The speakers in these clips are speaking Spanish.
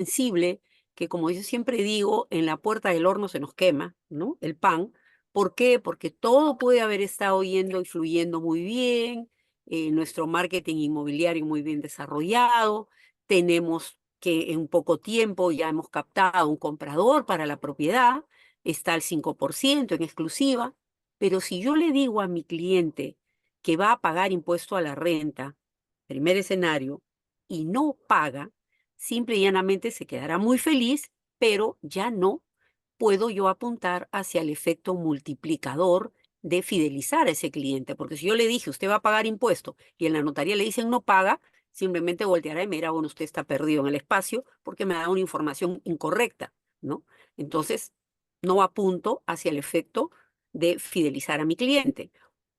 sensible que, como yo siempre digo, en la puerta del horno se nos quema, ¿no? El pan. ¿Por qué? Porque todo puede haber estado yendo y fluyendo muy bien, nuestro marketing inmobiliario muy bien desarrollado, tenemos que en poco tiempo ya hemos captado un comprador para la propiedad, está al 5% en exclusiva, pero si yo le digo a mi cliente que va a pagar impuesto a la renta, primer escenario, y no paga, simple y llanamente se quedará muy feliz, pero ya no puedo yo apuntar hacia el efecto multiplicador de fidelizar a ese cliente, porque si yo le dije, usted va a pagar impuesto, y en la notaría le dicen no paga, simplemente volteará y me dirá, bueno, usted está perdido en el espacio porque me da una información incorrecta, ¿no? Entonces, no apunto hacia el efecto de fidelizar a mi cliente.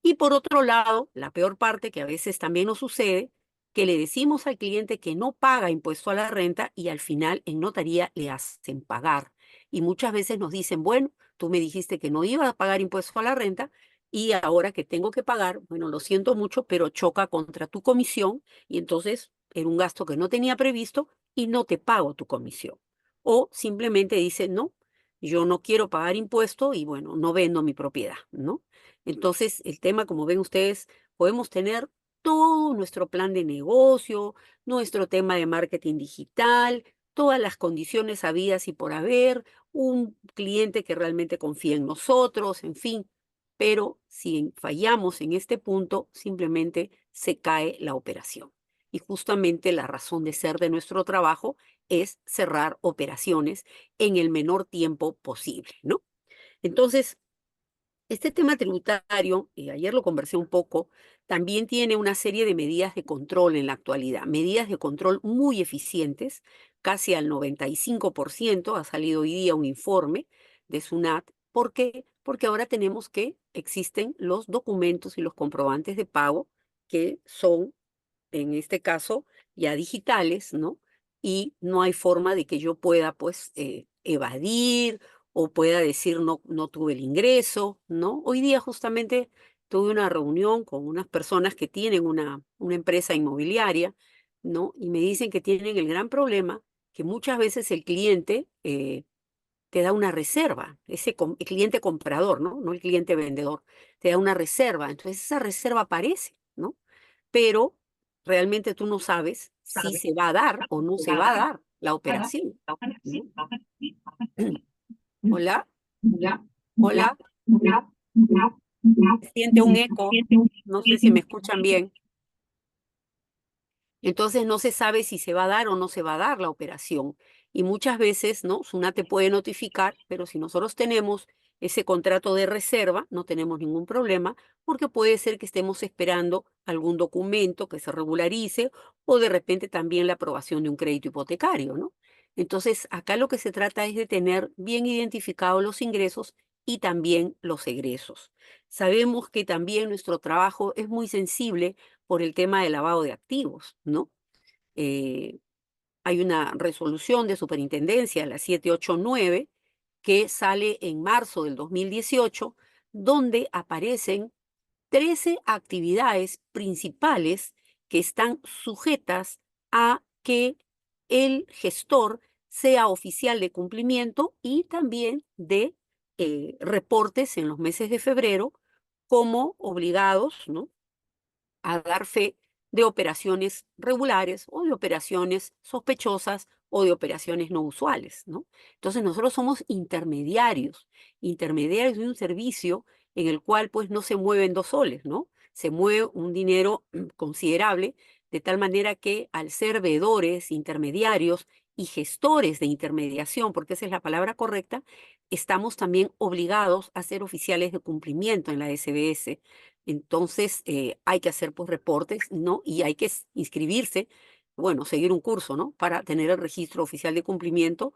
Y por otro lado, la peor parte que a veces también nos sucede, que le decimos al cliente que no paga impuesto a la renta y al final en notaría le hacen pagar. Y muchas veces nos dicen, bueno, tú me dijiste que no iba a pagar impuesto a la renta y ahora que tengo que pagar, bueno, lo siento mucho, pero choca contra tu comisión y entonces era un gasto que no tenía previsto y no te pago tu comisión. O simplemente dice, no, yo no quiero pagar impuesto y bueno, no vendo mi propiedad, ¿no? Entonces, el tema, como ven ustedes, podemos tener todo nuestro plan de negocio, nuestro tema de marketing digital, todas las condiciones habidas y por haber, un cliente que realmente confía en nosotros, en fin. Pero si fallamos en este punto, simplemente se cae la operación. Y justamente la razón de ser de nuestro trabajo es cerrar operaciones en el menor tiempo posible, ¿no? Entonces, este tema tributario, y ayer lo conversé un poco, también tiene una serie de medidas de control en la actualidad, medidas de control muy eficientes, casi al 95%, ha salido hoy día un informe de SUNAT. ¿Por qué? Porque ahora tenemos que existen los documentos y los comprobantes de pago que son, en este caso, ya digitales, ¿no? Y no hay forma de que yo pueda, pues, evadir o pueda decir no, no tuve el ingreso, ¿no? Hoy día justamente tuve una reunión con unas personas que tienen una empresa inmobiliaria, ¿no? Y me dicen que tienen el gran problema que muchas veces el cliente te da una reserva, el cliente comprador, ¿no? No el cliente vendedor, te da una reserva, entonces esa reserva aparece, ¿no? Pero realmente tú no sabes si se va a dar o no se va a dar la operación, ¿no? Hola, hola, se siente un eco, no sé si me escuchan bien. Entonces no se sabe si se va a dar o no se va a dar la operación. Y muchas veces, ¿no? SUNAT te puede notificar, pero si nosotros tenemos ese contrato de reserva, no tenemos ningún problema, porque puede ser que estemos esperando algún documento que se regularice o de repente también la aprobación de un crédito hipotecario, ¿no? Entonces, acá lo que se trata es de tener bien identificados los ingresos y también los egresos. Sabemos que también nuestro trabajo es muy sensible por el tema del lavado de activos, ¿no? Eh, Hay una resolución de superintendencia, la 789, que sale en marzo del 2018, donde aparecen 13 actividades principales que están sujetas a que el gestor sea oficial de cumplimiento y también de reportes en los meses de febrero como obligados, ¿no?, a dar fe de operaciones regulares o de operaciones sospechosas o de operaciones no usuales, ¿no? Entonces nosotros somos intermediarios, intermediarios de un servicio en el cual pues no se mueven dos soles, ¿no? Se mueve un dinero considerable, de tal manera que al ser veedores, intermediarios y gestores de intermediación, porque esa es la palabra correcta, estamos también obligados a ser oficiales de cumplimiento en la SBS. Entonces, hay que hacer pues reportes, ¿no? Y hay que inscribirse, bueno, seguir un curso, ¿no? Para tener el registro oficial de cumplimiento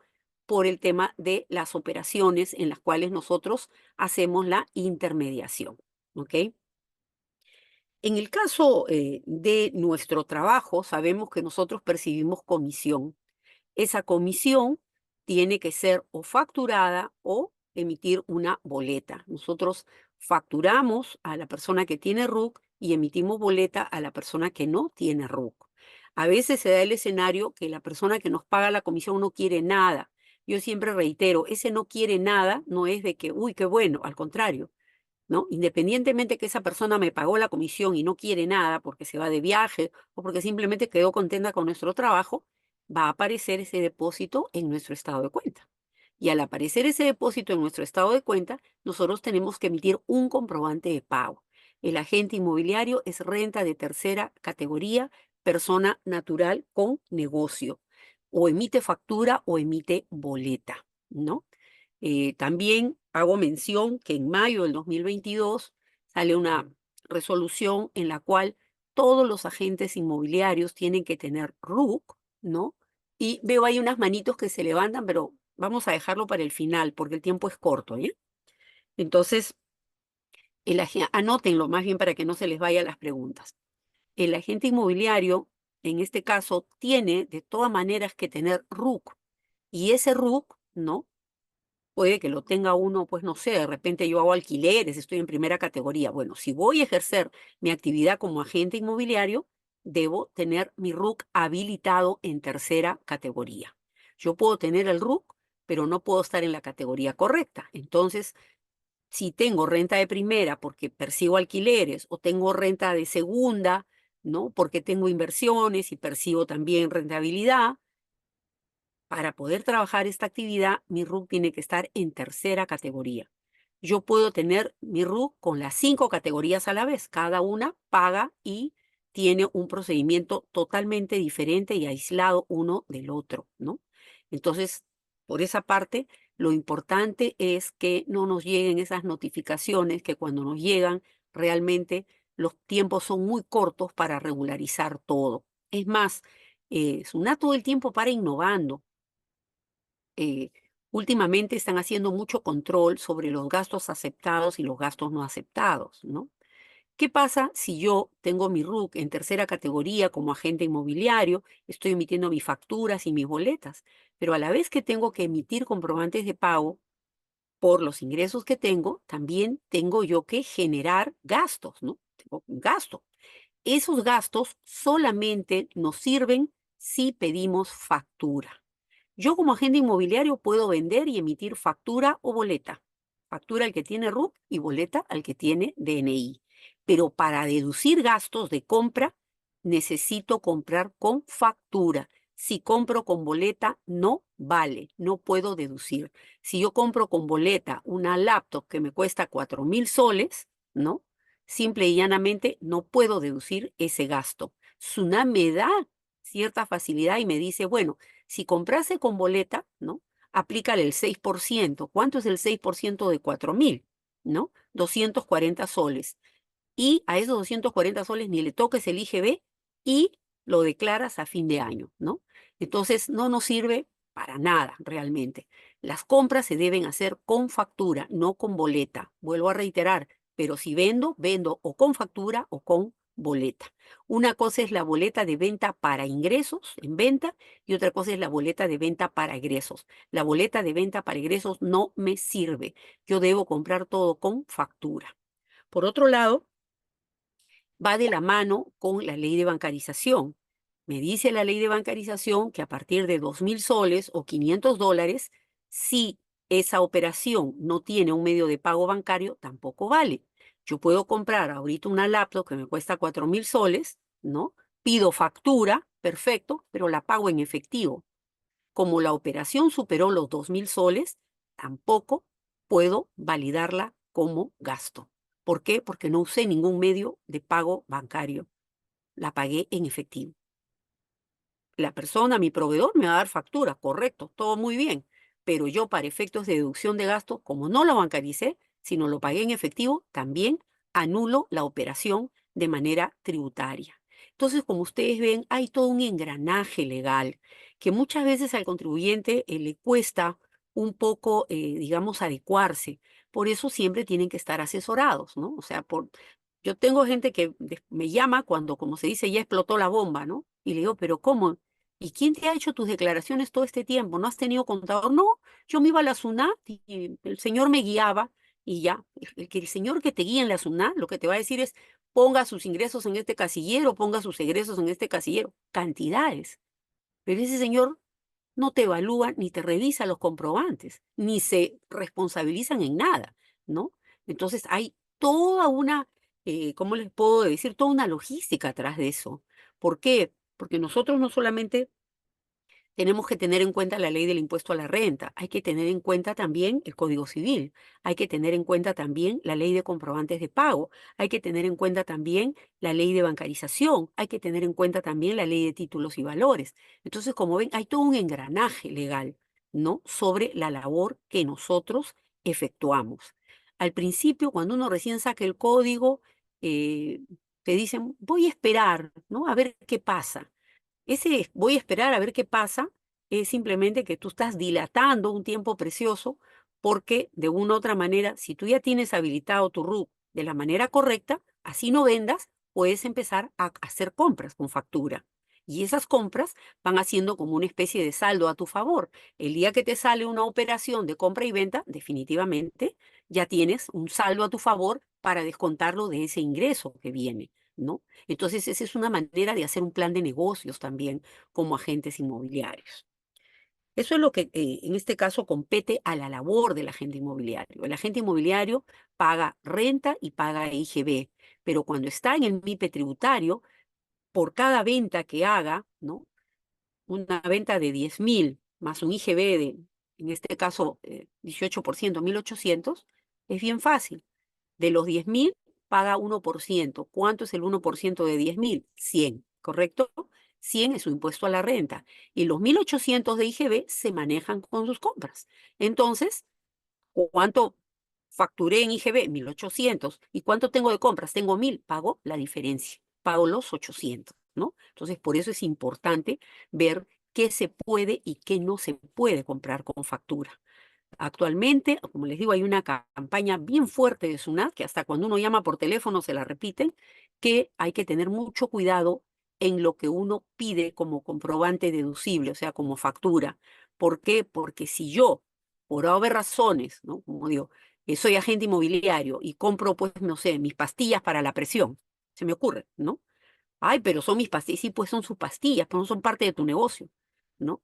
por el tema de las operaciones en las cuales nosotros hacemos la intermediación, ¿ok? En el caso de nuestro trabajo, sabemos que nosotros percibimos comisión. Esa comisión tiene que ser o facturada o emitir una boleta. Nosotros facturamos a la persona que tiene RUC y emitimos boleta a la persona que no tiene RUC. A veces se da el escenario que la persona que nos paga la comisión no quiere nada. Yo siempre reitero, ese no quiere nada no es de que, uy, qué bueno, al contrario, ¿no? Independientemente que esa persona me pagó la comisión y no quiere nada porque se va de viaje o porque simplemente quedó contenta con nuestro trabajo, va a aparecer ese depósito en nuestro estado de cuenta. Y al aparecer ese depósito en nuestro estado de cuenta, nosotros tenemos que emitir un comprobante de pago. El agente inmobiliario es renta de tercera categoría, persona natural con negocio. O emite factura o emite boleta, ¿no? También hago mención que en mayo del 2022 sale una resolución en la cual todos los agentes inmobiliarios tienen que tener RUC, ¿no? Y veo ahí unas manitos que se levantan, pero vamos a dejarlo para el final porque el tiempo es corto, ¿eh? Entonces, anótenlo más bien para que no se les vayan las preguntas. El agente inmobiliario, en este caso, tiene de todas maneras que tener RUC. Y ese RUC, ¿no? Puede que lo tenga uno, pues no sé, de repente yo hago alquileres, estoy en primera categoría. Bueno, si voy a ejercer mi actividad como agente inmobiliario, debo tener mi RUC habilitado en tercera categoría. Yo puedo tener el RUC, pero no puedo estar en la categoría correcta. Entonces, si tengo renta de primera porque percibo alquileres o tengo renta de segunda, ¿no? Porque tengo inversiones y percibo también rentabilidad, para poder trabajar esta actividad, mi RUC tiene que estar en tercera categoría. Yo puedo tener mi RUC con las 5 categorías a la vez. Cada una paga y tiene un procedimiento totalmente diferente y aislado uno del otro, ¿no? Entonces, por esa parte, lo importante es que no nos lleguen esas notificaciones, que cuando nos llegan, realmente los tiempos son muy cortos para regularizar todo. Es más, SUNAT todo el tiempo para innovando. eh, Últimamente están haciendo mucho control sobre los gastos aceptados y los gastos no aceptados, ¿no? ¿Qué pasa si yo tengo mi RUC en tercera categoría como agente inmobiliario, estoy emitiendo mis facturas y mis boletas, pero a la vez que tengo que emitir comprobantes de pago por los ingresos que tengo, también tengo yo que generar gastos, ¿no? Tengo un gasto. Esos gastos solamente nos sirven si pedimos factura. Yo como agente inmobiliario puedo vender y emitir factura o boleta. Factura al que tiene RUC y boleta al que tiene DNI. Pero para deducir gastos de compra, necesito comprar con factura. Si compro con boleta, no vale, no puedo deducir. Si yo compro con boleta una laptop que me cuesta 4.000 soles, ¿no? Simple y llanamente no puedo deducir ese gasto. SUNAT me da cierta facilidad y me dice, bueno, si comprase con boleta, ¿no? Aplícale el 6%. ¿Cuánto es el 6% de 4.000? ¿No? 240 soles. Y a esos 240 soles ni le toques el IGB y lo declaras a fin de año, ¿no? Entonces no nos sirve para nada realmente. Las compras se deben hacer con factura, no con boleta. Vuelvo a reiterar, pero si vendo, vendo o con factura o con boleta. Una cosa es la boleta de venta para ingresos en venta y otra cosa es la boleta de venta para egresos. La boleta de venta para egresos no me sirve. Yo debo comprar todo con factura. Por otro lado, va de la mano con la ley de bancarización. Me dice la ley de bancarización que a partir de 2.000 soles o 500 dólares, si esa operación no tiene un medio de pago bancario, tampoco vale. Yo puedo comprar ahorita una laptop que me cuesta 4.000 soles, ¿no? Pido factura, perfecto, pero la pago en efectivo. Como la operación superó los 2.000 soles, tampoco puedo validarla como gasto. ¿Por qué? Porque no usé ningún medio de pago bancario. La pagué en efectivo. La persona, mi proveedor, me va a dar factura, correcto, todo muy bien. Pero yo, para efectos de deducción de gastos, como no lo bancaricé, sino lo pagué en efectivo, también anulo la operación de manera tributaria. Entonces, como ustedes ven, hay todo un engranaje legal que muchas veces al contribuyente le cuesta un poco, digamos, adecuarse. Por eso siempre tienen que estar asesorados, ¿no? O sea, yo tengo gente que me llama cuando, como se dice, ya explotó la bomba, ¿no? Y le digo, pero ¿cómo? ¿Y quién te ha hecho tus declaraciones todo este tiempo? ¿No has tenido contador? No, yo me iba a la SUNAT y el señor me guiaba y ya. El señor que te guía en la SUNAT lo que te va a decir es, ponga sus ingresos en este casillero, ponga sus egresos en este casillero, cantidades. Pero ese señor no te evalúa ni te revisa los comprobantes, ni se responsabilizan en nada, ¿no? Entonces hay toda una, ¿cómo les puedo decir? Toda una logística atrás de eso. ¿Por qué? Porque nosotros no solamente tenemos que tener en cuenta la ley del impuesto a la renta, hay que tener en cuenta también el Código Civil, hay que tener en cuenta también la ley de comprobantes de pago, hay que tener en cuenta también la ley de bancarización, hay que tener en cuenta también la ley de títulos y valores. Entonces, como ven, hay todo un engranaje legal, ¿no? Sobre la labor que nosotros efectuamos. Al principio, cuando uno recién saca el código, eh, te dicen, voy a esperar, ¿no? A ver qué pasa. Ese voy a esperar a ver qué pasa es simplemente que tú estás dilatando un tiempo precioso porque de una u otra manera, si tú ya tienes habilitado tu RUC de la manera correcta, así no vendas, puedes empezar a hacer compras con factura. Y esas compras van haciendo como una especie de saldo a tu favor. El día que te sale una operación de compra y venta, definitivamente ya tienes un saldo a tu favor para descontarlo de ese ingreso que viene, ¿no? Entonces, esa es una manera de hacer un plan de negocios también como agentes inmobiliarios. Eso es lo que en este caso compete a la labor del agente inmobiliario. El agente inmobiliario paga renta y paga IGB, pero cuando está en el MIPE tributario, por cada venta que haga, ¿no? Una venta de 10.000 más un IGB de, en este caso, 18%, 1.800, es bien fácil. De los 10.000, paga 1%. ¿Cuánto es el 1% de 10.000? 100, ¿correcto? 100 es su impuesto a la renta. Y los 1.800 de IGB se manejan con sus compras. Entonces, ¿cuánto facturé en IGB? 1.800. ¿Y cuánto tengo de compras? Tengo 1.000. Pago la diferencia. Pago los 800, ¿no? Entonces, por eso es importante ver qué se puede y qué no se puede comprar con factura. Actualmente, como les digo, hay una campaña bien fuerte de SUNAT, que hasta cuando uno llama por teléfono se la repiten, que hay que tener mucho cuidado en lo que uno pide como comprobante deducible, o sea, como factura. ¿Por qué? Porque si yo, por haber razones, ¿no? Como digo, soy agente inmobiliario y compro, pues, no sé, mis pastillas para la presión, se me ocurre, ¿no? Ay, pero son mis pastillas, sí, pues son sus pastillas, pero no son parte de tu negocio, ¿no?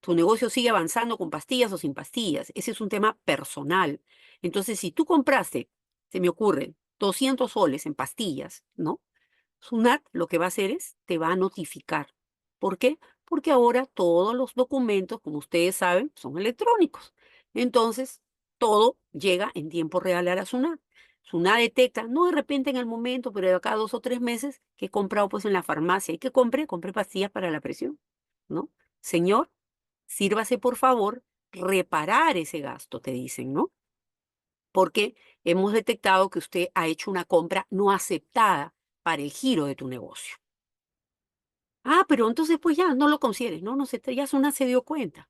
Tu negocio sigue avanzando con pastillas o sin pastillas. Ese es un tema personal. Entonces, si tú compraste, se me ocurre, 200 soles en pastillas, ¿no? SUNAT lo que va a hacer es, te va a notificar. ¿Por qué? Porque ahora todos los documentos, como ustedes saben, son electrónicos. Entonces, todo llega en tiempo real a la SUNAT. SUNAT detecta, no de repente en el momento, pero de acá a 2 o 3 meses, que he comprado pues en la farmacia. ¿Y que compré? Compré pastillas para la presión, ¿no? Señor, sírvase por favor reparar ese gasto, te dicen, ¿no? Porque hemos detectado que usted ha hecho una compra no aceptada para el giro de tu negocio. Ah, pero entonces pues ya no lo consideres, no, no se, ya Suna se dio cuenta.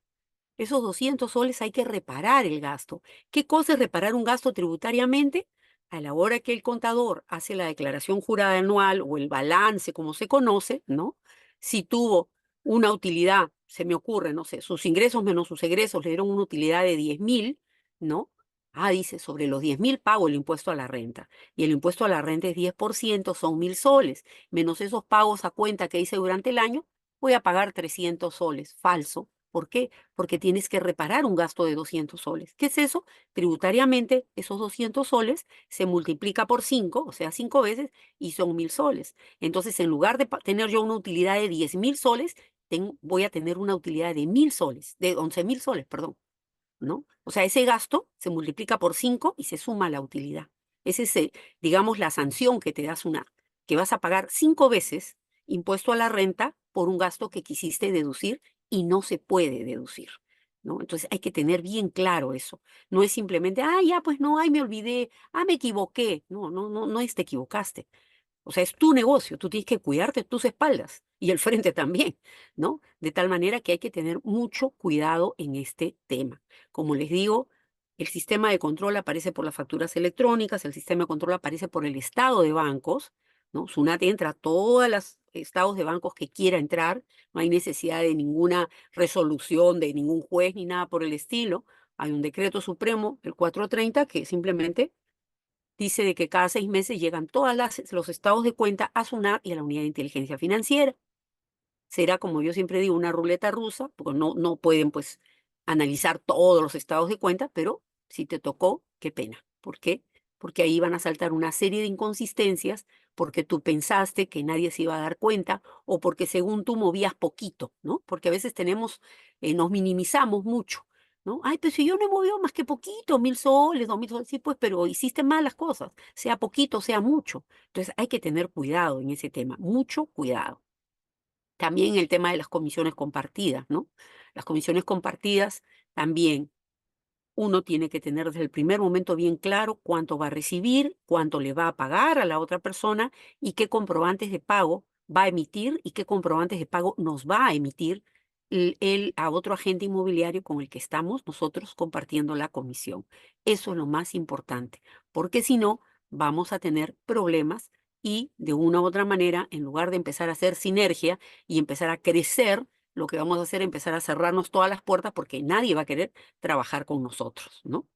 Esos 200 soles hay que reparar el gasto. ¿Qué cosa es reparar un gasto tributariamente? A la hora que el contador hace la declaración jurada anual o el balance, como se conoce, ¿no? Si tuvo una utilidad, se me ocurre, no sé, sus ingresos menos sus egresos le dieron una utilidad de 10.000, ¿no? Ah, dice, sobre los 10.000 pago el impuesto a la renta. Y el impuesto a la renta es 10%, son 1.000 soles. Menos esos pagos a cuenta que hice durante el año, voy a pagar 300 soles. Falso. ¿Por qué? Porque tienes que reparar un gasto de 200 soles. ¿Qué es eso? Tributariamente, esos 200 soles se multiplica por 5, o sea, 5 veces, y son 1.000 soles. Entonces, en lugar de tener yo una utilidad de 10.000 soles, voy a tener una utilidad de 1.000 soles, de 11.000 soles, perdón, ¿no? O sea, ese gasto se multiplica por 5 y se suma la utilidad. Esa es, digamos, la sanción que te das que vas a pagar 5 veces impuesto a la renta por un gasto que quisiste deducir y no se puede deducir, ¿no? Entonces hay que tener bien claro eso. No es simplemente, ah, ya, pues no, ay, me olvidé, ah, me equivoqué. No, no, no, no es te equivocaste. O sea, es tu negocio, tú tienes que cuidarte tus espaldas y el frente también, ¿no? De tal manera que hay que tener mucho cuidado en este tema. Como les digo, el sistema de control aparece por las facturas electrónicas, el sistema de control aparece por el estado de bancos, ¿no? SUNAT entra a todos los estados de bancos que quiera entrar, no hay necesidad de ninguna resolución de ningún juez ni nada por el estilo. Hay un decreto supremo, el 430, que simplemente dice de que cada 6 meses llegan todos los estados de cuenta a SUNAT y a la Unidad de Inteligencia Financiera. Será, como yo siempre digo, una ruleta rusa, porque no pueden pues analizar todos los estados de cuenta, pero si te tocó, qué pena. ¿Por qué? Porque ahí van a saltar una serie de inconsistencias, porque tú pensaste que nadie se iba a dar cuenta, o porque según tú movías poquito, ¿no? Porque a veces nos minimizamos mucho, ¿no? Ay, pues si yo no he movido más que poquito, 1.000 soles, 2.000 soles, sí, pues, pero hiciste mal las cosas, sea poquito, sea mucho. Entonces hay que tener cuidado en ese tema, mucho cuidado. También el tema de las comisiones compartidas, ¿no? Las comisiones compartidas también uno tiene que tener desde el primer momento bien claro cuánto va a recibir, cuánto le va a pagar a la otra persona y qué comprobantes de pago va a emitir y qué comprobantes de pago nos va a emitir a otro agente inmobiliario con el que estamos nosotros compartiendo la comisión. Eso es lo más importante, porque si no, vamos a tener problemas y de una u otra manera, en lugar de empezar a hacer sinergia y empezar a crecer, lo que vamos a hacer es empezar a cerrarnos todas las puertas porque nadie va a querer trabajar con nosotros, ¿no?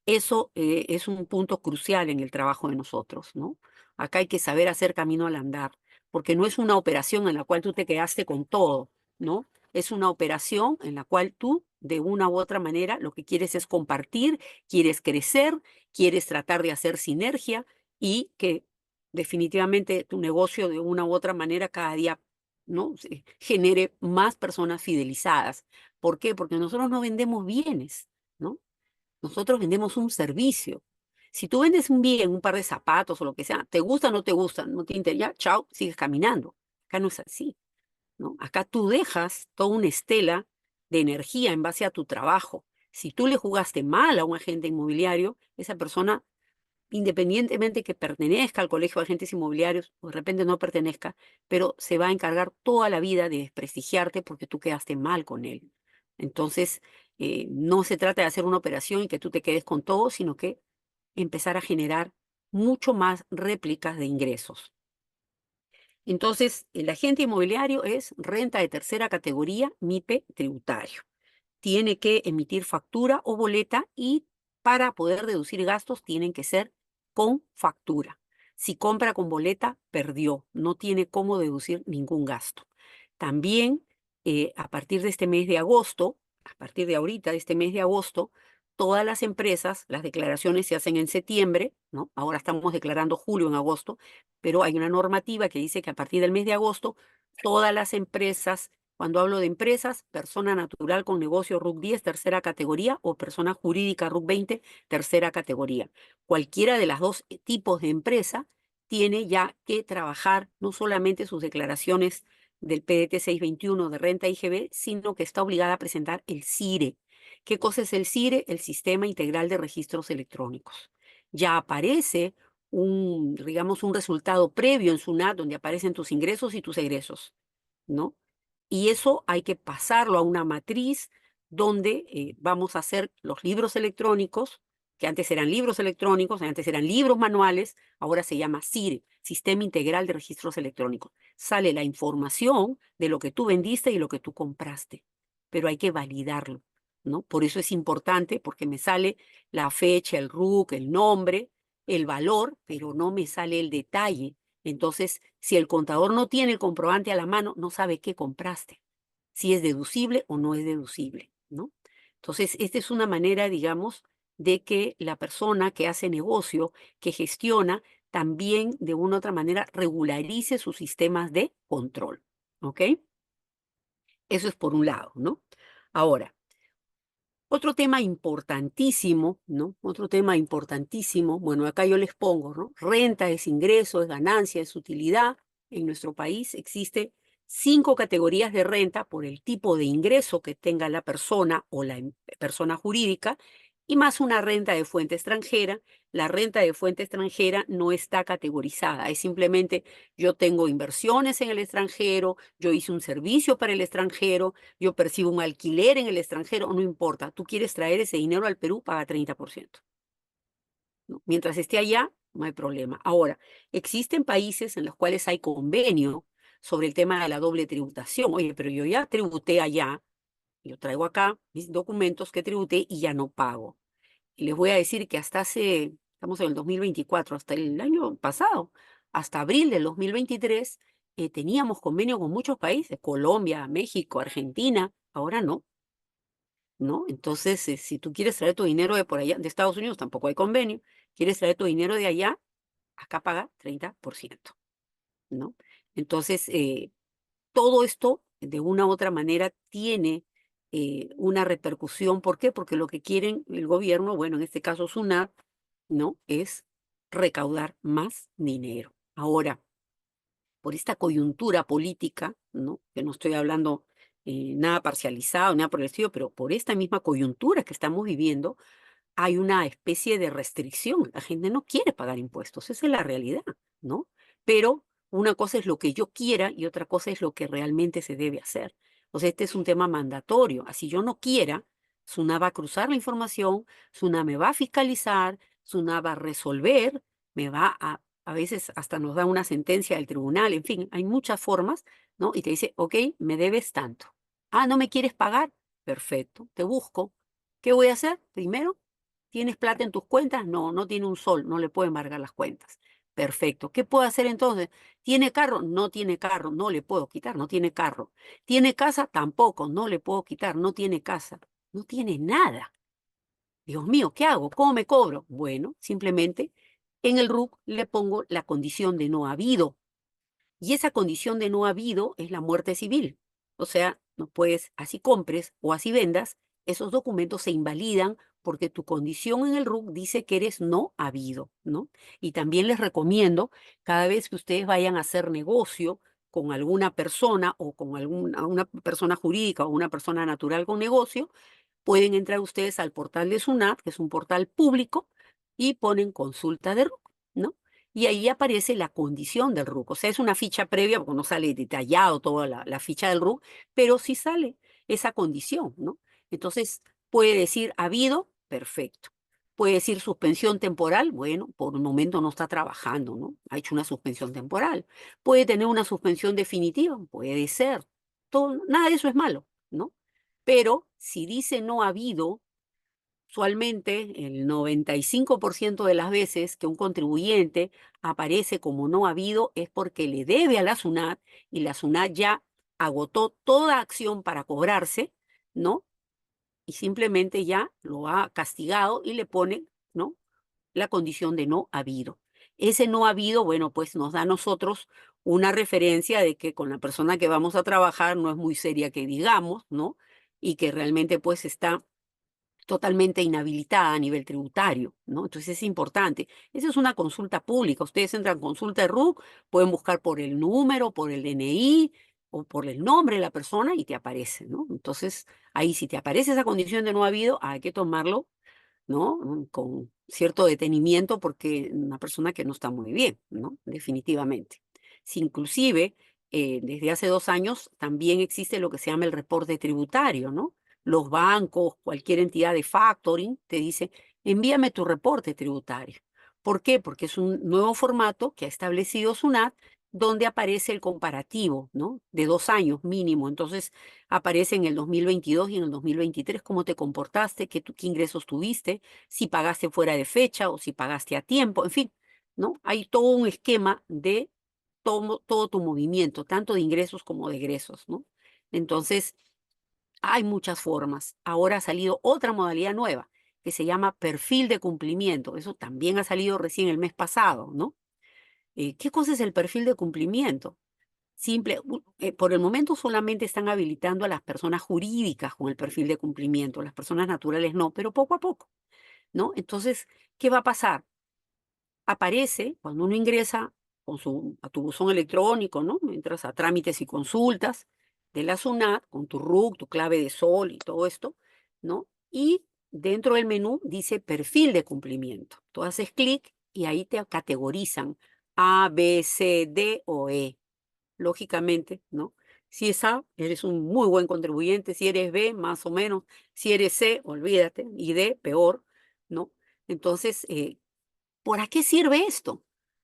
Eso es un punto crucial en el trabajo de nosotros, ¿no? Acá hay que saber hacer camino al andar, porque no es una operación en la cual tú te quedaste con todo, ¿no? Es una operación en la cual tú, de una u otra manera, lo que quieres es compartir, quieres crecer, quieres tratar de hacer sinergia y que definitivamente tu negocio de una u otra manera cada día, ¿no? Genere más personas fidelizadas. ¿Por qué? Porque nosotros no vendemos bienes, ¿no? Nosotros vendemos un servicio. Si tú vendes un bien, un par de zapatos o lo que sea, te gusta o no te gusta, no te interesa, chao, sigues caminando. Acá no es así, ¿no? Acá tú dejas toda una estela de energía en base a tu trabajo. Si tú le jugaste mal a un agente inmobiliario, esa persona, independientemente que pertenezca al colegio de agentes inmobiliarios o de repente no pertenezca, pero se va a encargar toda la vida de desprestigiarte porque tú quedaste mal con él. Entonces, no se trata de hacer una operación y que tú te quedes con todo, sino que empezar a generar mucho más réplicas de ingresos. Entonces, el agente inmobiliario es renta de tercera categoría, MIPE tributario. Tiene que emitir factura o boleta y para poder deducir gastos tienen que ser con factura. Si compra con boleta, perdió, no tiene cómo deducir ningún gasto. También a partir de este mes de agosto, a partir de ahorita, de este mes de agosto, todas las empresas, las declaraciones se hacen en septiembre, ¿no? Ahora estamos declarando julio en agosto, pero hay una normativa que dice que a partir del mes de agosto, todas las empresas, cuando hablo de empresas, persona natural con negocio RUC 10, tercera categoría, o persona jurídica RUC 20, tercera categoría. Cualquiera de las dos tipos de empresa tiene ya que trabajar no solamente sus declaraciones del PDT 621 de renta IGB, sino que está obligada a presentar el CIRE. ¿Qué cosa es el CIRE? El Sistema Integral de Registros Electrónicos. Ya aparece digamos, un resultado previo en SUNAT donde aparecen tus ingresos y tus egresos, ¿no? Y eso hay que pasarlo a una matriz donde vamos a hacer los libros electrónicos, que antes eran libros electrónicos, antes eran libros manuales, ahora se llama SIRE, Sistema Integral de Registros Electrónicos. Sale la información de lo que tú vendiste y lo que tú compraste, pero hay que validarlo, ¿no? Por eso es importante, porque me sale la fecha, el RUC, el nombre, el valor, pero no me sale el detalle. Entonces, si el contador no tiene el comprobante a la mano, no sabe qué compraste, si es deducible o no es deducible, ¿no? Entonces, esta es una manera, digamos, de que la persona que hace negocio, que gestiona, también de una u otra manera regularice sus sistemas de control, ¿ok? Eso es por un lado, ¿no? Ahora, otro tema importantísimo, ¿no? Otro tema importantísimo, bueno, acá yo les pongo, ¿no? Renta es ingreso, es ganancia, es utilidad. En nuestro país existe 5 categorías de renta por el tipo de ingreso que tenga la persona o la persona jurídica y más una renta de fuente extranjera. La renta de fuente extranjera no está categorizada, es simplemente yo tengo inversiones en el extranjero, yo hice un servicio para el extranjero, yo percibo un alquiler en el extranjero, no importa, tú quieres traer ese dinero al Perú, paga 30%, ¿no? Mientras esté allá, no hay problema. Ahora, existen países en los cuales hay convenio sobre el tema de la doble tributación. Oye, pero yo ya tributé allá, yo traigo acá mis documentos que tributé y ya no pago. Y les voy a decir que estamos en el 2024, hasta el año pasado, hasta abril del 2023, teníamos convenio con muchos países, Colombia, México, Argentina, ahora no, ¿no? Entonces, si tú quieres traer tu dinero de por allá, de Estados Unidos, tampoco hay convenio, quieres traer tu dinero de allá, acá paga 30%, ¿no? Entonces, todo esto, de una u otra manera, tiene una repercusión. ¿Por qué? Porque lo que quieren el gobierno, bueno, en este caso SUNAT, ¿no? Es recaudar más dinero. Ahora, por esta coyuntura política, ¿no? Que no estoy hablando nada parcializado, nada por el estilo, pero por esta misma coyuntura que estamos viviendo, hay una especie de restricción. La gente no quiere pagar impuestos, esa es la realidad, ¿no? Pero una cosa es lo que yo quiera y otra cosa es lo que realmente se debe hacer. O sea, este es un tema mandatorio. Así yo no quiera, SUNA va a cruzar la información, SUNA me va a fiscalizar, SUNA va a resolver, me va a veces hasta nos da una sentencia del tribunal, en fin, hay muchas formas, ¿no? Y te dice, ok, me debes tanto. Ah, ¿no me quieres pagar? Perfecto, te busco. ¿Qué voy a hacer? Primero, ¿tienes plata en tus cuentas? No, no tiene un sol, no le puedo embargar las cuentas. Perfecto. ¿Qué puedo hacer entonces? ¿Tiene carro? No tiene carro, no le puedo quitar, no tiene carro. ¿Tiene casa? Tampoco, no le puedo quitar, no tiene casa. No tiene nada. Dios mío, ¿qué hago? ¿Cómo me cobro? Bueno, simplemente en el RUC le pongo la condición de no habido. Y esa condición de no habido es la muerte civil. O sea, no puedes, así compres o así vendas, esos documentos se invalidan porque tu condición en el RUC dice que eres no habido, ¿no? Y también les recomiendo, cada vez que ustedes vayan a hacer negocio con alguna persona o con una persona jurídica o una persona natural con negocio, pueden entrar ustedes al portal de SUNAT, que es un portal público, y ponen consulta de RUC, ¿no? Y ahí aparece la condición del RUC. O sea, es una ficha previa, porque no sale detallado toda la ficha del RUC, pero sí sale esa condición, ¿no? Entonces, puede decir habido, perfecto. Puede decir suspensión temporal, bueno, por un momento no está trabajando, ¿no? Ha hecho una suspensión temporal. Puede tener una suspensión definitiva, puede ser. Todo, nada de eso es malo, ¿no? Pero si dice no habido, usualmente el 95% de las veces que un contribuyente aparece como no habido es porque le debe a la SUNAT y la SUNAT ya agotó toda acción para cobrarse, ¿no? Y simplemente ya lo ha castigado y le pone, ¿no? La condición de no habido. Ese no habido, bueno, pues nos da a nosotros una referencia de que con la persona que vamos a trabajar no es muy seria que digamos, ¿no? Y que realmente pues está totalmente inhabilitada a nivel tributario, ¿no? Entonces es importante. Esa es una consulta pública. Ustedes entran a consulta de RUC, pueden buscar por el número, por el DNI o por el nombre de la persona y te aparece, ¿no? Entonces, ahí si te aparece esa condición de no habido, hay que tomarlo, ¿no? Con cierto detenimiento porque una persona que no está muy bien, ¿no? Definitivamente. Si inclusive desde hace 2 años también existe lo que se llama el reporte tributario, ¿no? Los bancos, cualquier entidad de factoring te dice, envíame tu reporte tributario. ¿Por qué? Porque es un nuevo formato que ha establecido SUNAT donde aparece el comparativo, ¿no? De 2 años mínimo. Entonces, aparece en el 2022 y en el 2023 cómo te comportaste, qué ingresos tuviste, si pagaste fuera de fecha o si pagaste a tiempo, en fin, ¿no? Hay todo un esquema de todo tu movimiento, tanto de ingresos como de egresos, ¿no? Entonces, hay muchas formas. Ahora ha salido otra modalidad nueva que se llama perfil de cumplimiento. Eso también ha salido recién el mes pasado, ¿no? ¿Qué cosa es el perfil de cumplimiento? Simple, por el momento solamente están habilitando a las personas jurídicas con el perfil de cumplimiento, las personas naturales no, pero poco a poco, ¿no? Entonces, ¿qué va a pasar? Aparece cuando uno ingresa a tu buzón electrónico, ¿no? Entras a trámites y consultas de la SUNAT con tu RUC, tu clave de sol y todo esto, ¿no? Y dentro del menú dice perfil de cumplimiento. Tú haces clic y ahí te categorizan A, B, C, D o E lógicamente, ¿no? Si es A, eres un muy buen contribuyente, si eres B, más o menos, si eres C, olvídate, y D, peor, ¿no? Entonces, ¿para qué sirve esto?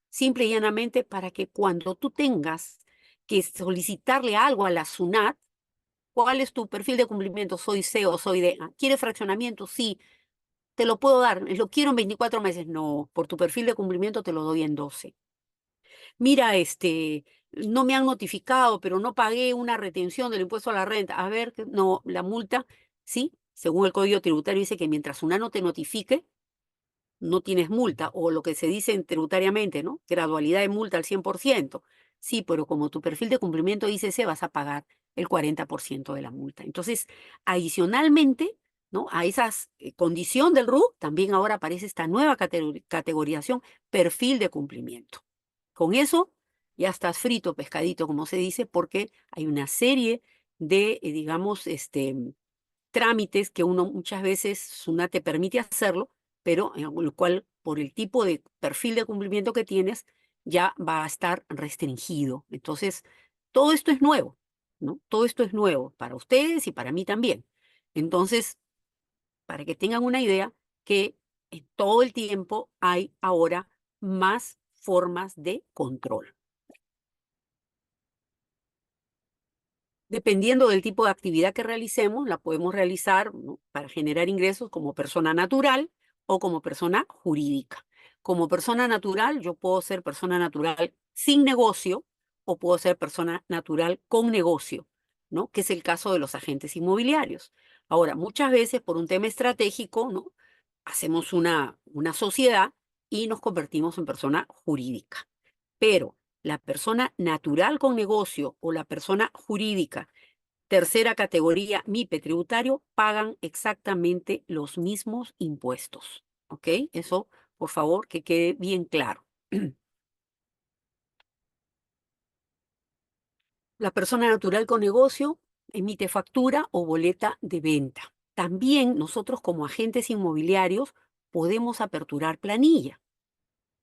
Simple y llanamente para que cuando tú tengas que solicitarle algo a la SUNAT, ¿Cuál es tu perfil de cumplimiento? Soy C o soy D. ¿Quieres fraccionamiento? Sí, te lo puedo dar. Lo quiero en 24 meses. No, por tu perfil de cumplimiento te lo doy en 12. Mira, no me han notificado, pero no pagué una retención del impuesto a la renta. A ver, no, la multa, sí, según el Código Tributario dice que mientras una no te notifique, no tienes multa, o lo que se dice tributariamente, ¿no? Gradualidad de multa al 100%. Sí, pero como tu perfil de cumplimiento dice C, vas a pagar el 40% de la multa. Entonces, adicionalmente, ¿no? A esa condición del RUC, también ahora aparece esta nueva categorización, perfil de cumplimiento. Con eso ya estás frito, pescadito, como se dice, porque hay una serie de, digamos, trámites que uno muchas veces SUNAT te permite hacerlo, pero en el cual por el tipo de perfil de cumplimiento que tienes ya va a estar restringido. Entonces, todo esto es nuevo, ¿no? Todo esto es nuevo para ustedes y para mí también. Entonces, para que tengan una idea que en todo el tiempo hay ahora más formas de control. Dependiendo del tipo de actividad que realicemos, la podemos realizar, ¿no? Para generar ingresos como persona natural o como persona jurídica. Como persona natural, yo puedo ser persona natural sin negocio o puedo ser persona natural con negocio, ¿no? Que es el caso de los agentes inmobiliarios. Ahora, muchas veces por un tema estratégico, ¿no? Hacemos una sociedad y nos convertimos en persona jurídica. Pero la persona natural con negocio o la persona jurídica, tercera categoría, MIPE tributario, pagan exactamente los mismos impuestos. ¿Ok? Eso, por favor, que quede bien claro. La persona natural con negocio emite factura o boleta de venta. También nosotros como agentes inmobiliarios podemos aperturar planilla,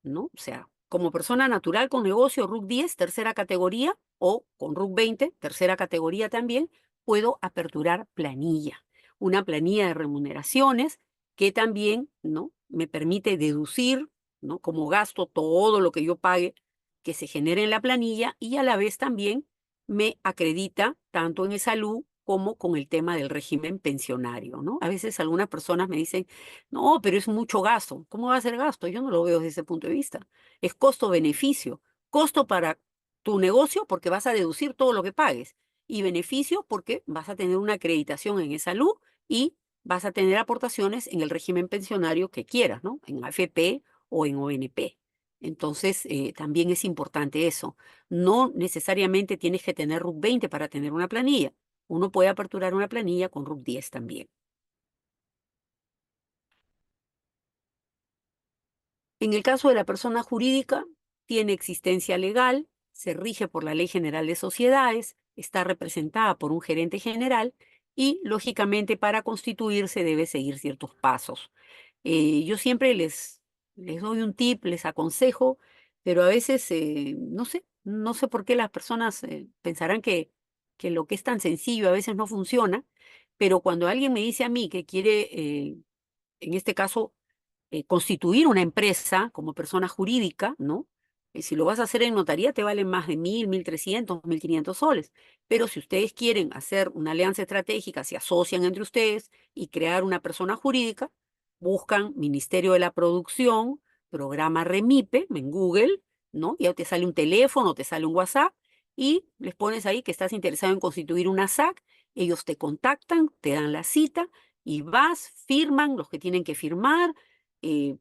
¿no? O sea, como persona natural con negocio RUC 10, tercera categoría, o con RUC 20, tercera categoría también, puedo aperturar planilla. Una planilla de remuneraciones que también, ¿no? Me permite deducir, ¿no? Como gasto todo lo que yo pague que se genere en la planilla y a la vez también me acredita tanto en salud como con el tema del régimen pensionario, ¿no? A veces algunas personas me dicen, no, pero es mucho gasto. ¿Cómo va a ser gasto? Yo no lo veo desde ese punto de vista. Es costo-beneficio. Costo para tu negocio porque vas a deducir todo lo que pagues y beneficio porque vas a tener una acreditación en salud y vas a tener aportaciones en el régimen pensionario que quieras, ¿no? En AFP o en ONP. Entonces, también es importante eso. No necesariamente tienes que tener RUC 20 para tener una planilla. Uno puede aperturar una planilla con RUC 10 también. En el caso de la persona jurídica, tiene existencia legal, se rige por la Ley General de Sociedades, está representada por un gerente general y, lógicamente, para constituirse debe seguir ciertos pasos. Yo siempre les doy un tip, les aconsejo, pero a veces, no sé por qué las personas pensarán que lo que es tan sencillo a veces no funciona, pero cuando alguien me dice a mí que quiere, en este caso, constituir una empresa como persona jurídica, ¿no? Si lo vas a hacer en notaría te valen más de 1.000, 1.300, 1.500 soles. Pero si ustedes quieren hacer una alianza estratégica, se asocian entre ustedes y crear una persona jurídica, buscan Ministerio de la Producción, programa Remipe en Google, ¿no? Ya te sale un teléfono, te sale un WhatsApp y les pones ahí que estás interesado en constituir una SAC, ellos te contactan, te dan la cita y vas, firman los que tienen que firmar, eh,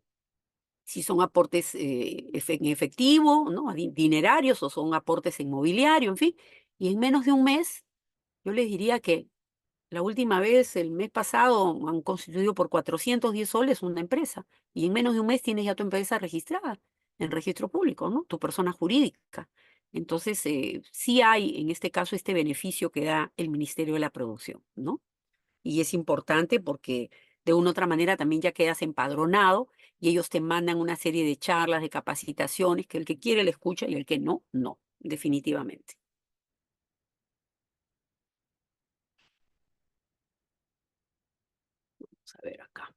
si son aportes en efectivo, ¿no? Dinerarios o son aportes en mobiliario, en fin. Y en menos de un mes, yo les diría que la última vez, el mes pasado, han constituido por 410 soles una empresa. Y en menos de un mes tienes ya tu empresa registrada en registro público, ¿no? Tu persona jurídica. Entonces, sí hay en este caso este beneficio que da el Ministerio de la Producción, ¿no? Y es importante porque de una u otra manera también ya quedas empadronado y ellos te mandan una serie de charlas, de capacitaciones, que el que quiere le escucha y el que no, no, definitivamente. Vamos a ver acá.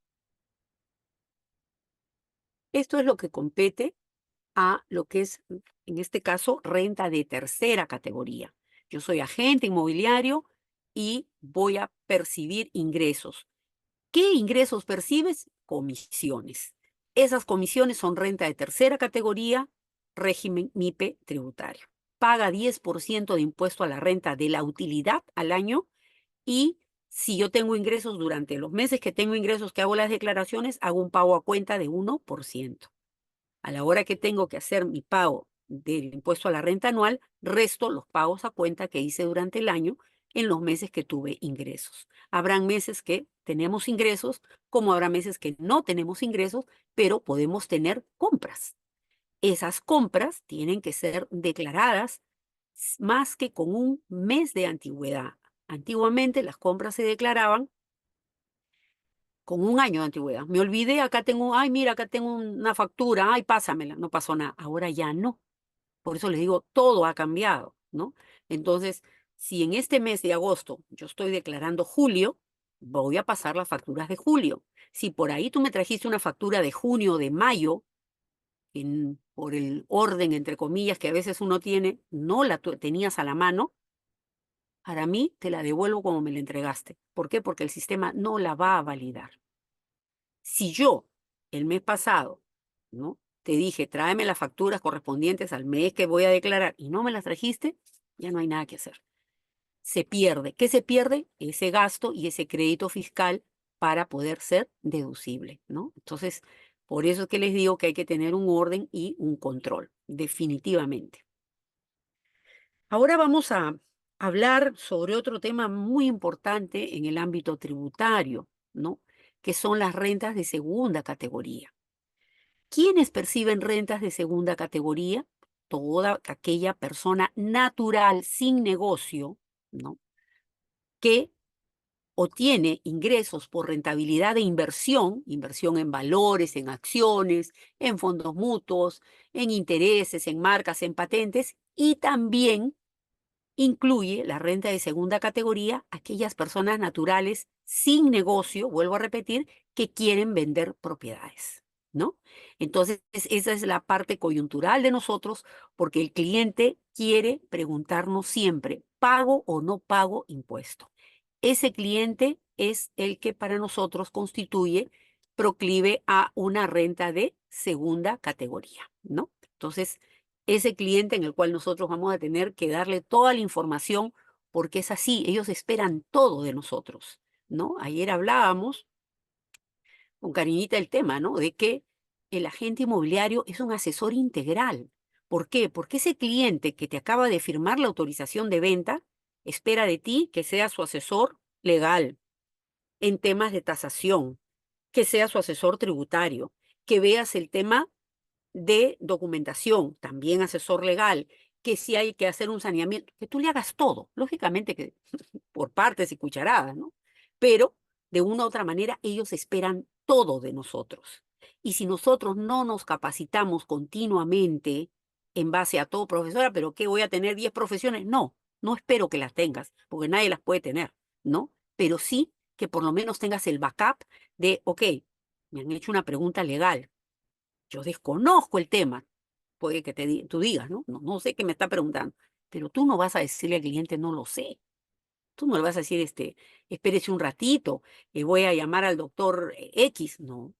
Esto es lo que compete a lo que es, en este caso, renta de tercera categoría. Yo soy agente inmobiliario y voy a percibir ingresos. ¿Qué ingresos percibes? Comisiones. Esas comisiones son renta de tercera categoría, régimen MIPE tributario. Paga 10% de impuesto a la renta de la utilidad al año y si yo tengo ingresos durante los meses que tengo ingresos que hago las declaraciones, hago un pago a cuenta de 1%. A la hora que tengo que hacer mi pago del impuesto a la renta anual, resto los pagos a cuenta que hice durante el año en los meses que tuve ingresos. Habrán meses que tenemos ingresos, como habrá meses que no tenemos ingresos, pero podemos tener compras. Esas compras tienen que ser declaradas más que con un mes de antigüedad. Antiguamente las compras se declaraban con un año de antigüedad. Me olvidé, acá tengo, ay, mira, acá tengo una factura, ay, pásamela, no pasó nada. Ahora ya no. Por eso les digo, todo ha cambiado, ¿no? Entonces, si en este mes de agosto yo estoy declarando julio, voy a pasar las facturas de julio. Si por ahí tú me trajiste una factura de junio o de mayo, por el orden, entre comillas, que a veces uno tiene, no la tenías a la mano, para mí te la devuelvo como me la entregaste. ¿Por qué? Porque el sistema no la va a validar. Si yo el mes pasado, ¿no? Te dije, tráeme las facturas correspondientes al mes que voy a declarar y no me las trajiste, ya no hay nada que hacer. Se pierde. ¿Qué se pierde? Ese gasto y ese crédito fiscal para poder ser deducible, ¿no? Entonces, por eso es que les digo que hay que tener un orden y un control, definitivamente. Ahora vamos a hablar sobre otro tema muy importante en el ámbito tributario, ¿no? Que son las rentas de segunda categoría. ¿Quiénes perciben rentas de segunda categoría? Toda aquella persona natural sin negocio, ¿no? Que obtiene ingresos por rentabilidad de inversión, inversión en valores, en acciones, en fondos mutuos, en intereses, en marcas, en patentes, y también incluye la renta de segunda categoría aquellas personas naturales sin negocio, vuelvo a repetir, que quieren vender propiedades, ¿no? Entonces, esa es la parte coyuntural de nosotros, porque el cliente quiere preguntarnos siempre, ¿pago o no pago impuesto? Ese cliente es el que para nosotros constituye proclive a una renta de segunda categoría, ¿no? Entonces, ese cliente en el cual nosotros vamos a tener que darle toda la información porque es así, ellos esperan todo de nosotros, ¿no? Ayer hablábamos con cariñita el tema, ¿no? De que el agente inmobiliario es un asesor integral. ¿Por qué? Porque ese cliente que te acaba de firmar la autorización de venta espera de ti que seas su asesor legal en temas de tasación, que seas su asesor tributario, que veas el tema de documentación, también asesor legal, que si hay que hacer un saneamiento, que tú le hagas todo, lógicamente que por partes y cucharadas, ¿no? Pero de una u otra manera ellos esperan todo de nosotros. Y si nosotros no nos capacitamos continuamente en base a todo, profesora, pero ¿qué voy a tener 10 profesiones? No, no espero que las tengas, porque nadie las puede tener, ¿no? Pero sí que por lo menos tengas el backup de, ok, me han hecho una pregunta legal, yo desconozco el tema, puede que tú digas, ¿no? ¿no? No sé qué me está preguntando, pero tú no vas a decirle al cliente, no lo sé. Tú no le vas a decir, espérese un ratito, voy a llamar al doctor X. No,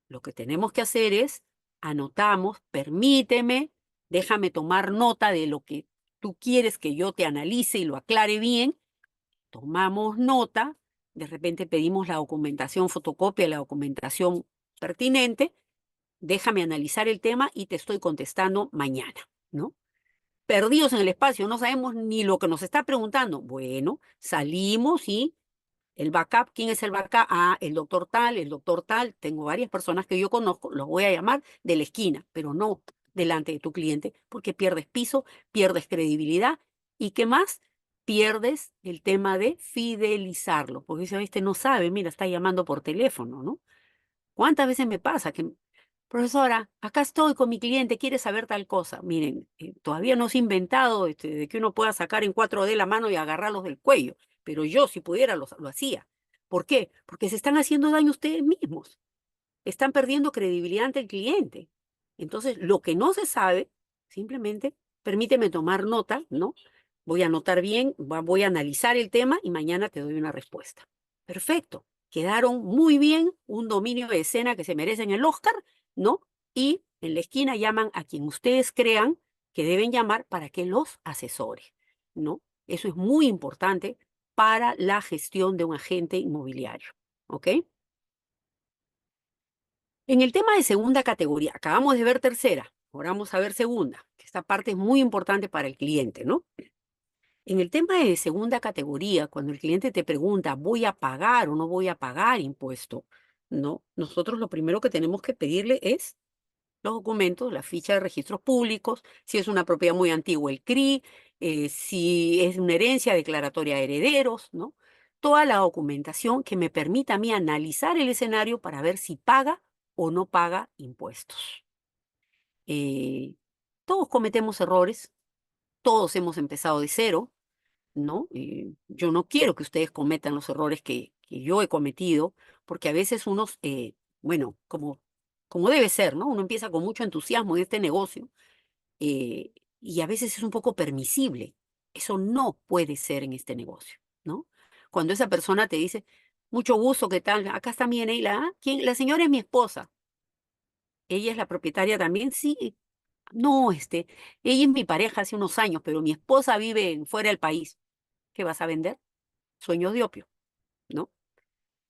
lo que tenemos que hacer es, anotamos, permíteme, déjame tomar nota de lo que tú quieres que yo te analice y lo aclare bien. Tomamos nota, de repente pedimos la documentación, fotocopia de la documentación pertinente, déjame analizar el tema y te estoy contestando mañana, ¿no? Perdidos en el espacio, no sabemos ni lo que nos está preguntando. Bueno, salimos y el backup, ¿quién es el backup? Ah, el doctor tal, el doctor tal. Tengo varias personas que yo conozco, los voy a llamar de la esquina, pero no delante de tu cliente, porque pierdes piso, pierdes credibilidad y ¿qué más? Pierdes el tema de fidelizarlo, porque dice, este no sabe, mira, está llamando por teléfono, ¿no? ¿Cuántas veces me pasa que, profesora, acá estoy con mi cliente, quiere saber tal cosa? Miren, todavía no se ha inventado de que uno pueda sacar en 4D la mano y agarrarlos del cuello, pero yo si pudiera lo hacía. ¿Por qué? Porque se están haciendo daño ustedes mismos, están perdiendo credibilidad ante el cliente. Entonces, lo que no se sabe, simplemente permíteme tomar nota, ¿no? voy a anotar bien, voy a analizar el tema y mañana te doy una respuesta. Perfecto. Quedaron muy bien, un dominio de escena que se merecen el Oscar, ¿no? Y en la esquina llaman a quien ustedes crean que deben llamar para que los asesore, ¿no? Eso es muy importante para la gestión de un agente inmobiliario, ¿ok? En el tema de segunda categoría, acabamos de ver tercera, ahora vamos a ver segunda, que esta parte es muy importante para el cliente, ¿no? En el tema de segunda categoría, cuando el cliente te pregunta, ¿voy a pagar o no voy a pagar impuesto? No, nosotros lo primero que tenemos que pedirle es los documentos, la ficha de registros públicos, si es una propiedad muy antigua, el CRI, si es una herencia declaratoria de herederos, ¿no? Toda la documentación que me permita a mí analizar el escenario para ver si paga o no paga impuestos. Eh, todos cometemos errores, todos hemos empezado de cero, ¿no? Yo no quiero que ustedes cometan los errores que yo he cometido, porque a veces unos, bueno, como debe ser, ¿no? Uno empieza con mucho entusiasmo en este negocio eh, y a veces es un poco permisible. Eso no puede ser en este negocio, ¿no? Cuando esa persona te dice, mucho gusto, ¿qué tal? Acá está mi Eneila, ¿ah? ¿Quién? La señora es mi esposa. ¿Ella es la propietaria también? Sí. No, ella es mi pareja hace unos años, pero mi esposa vive fuera del país. ¿Qué vas a vender? Sueños de opio, ¿no?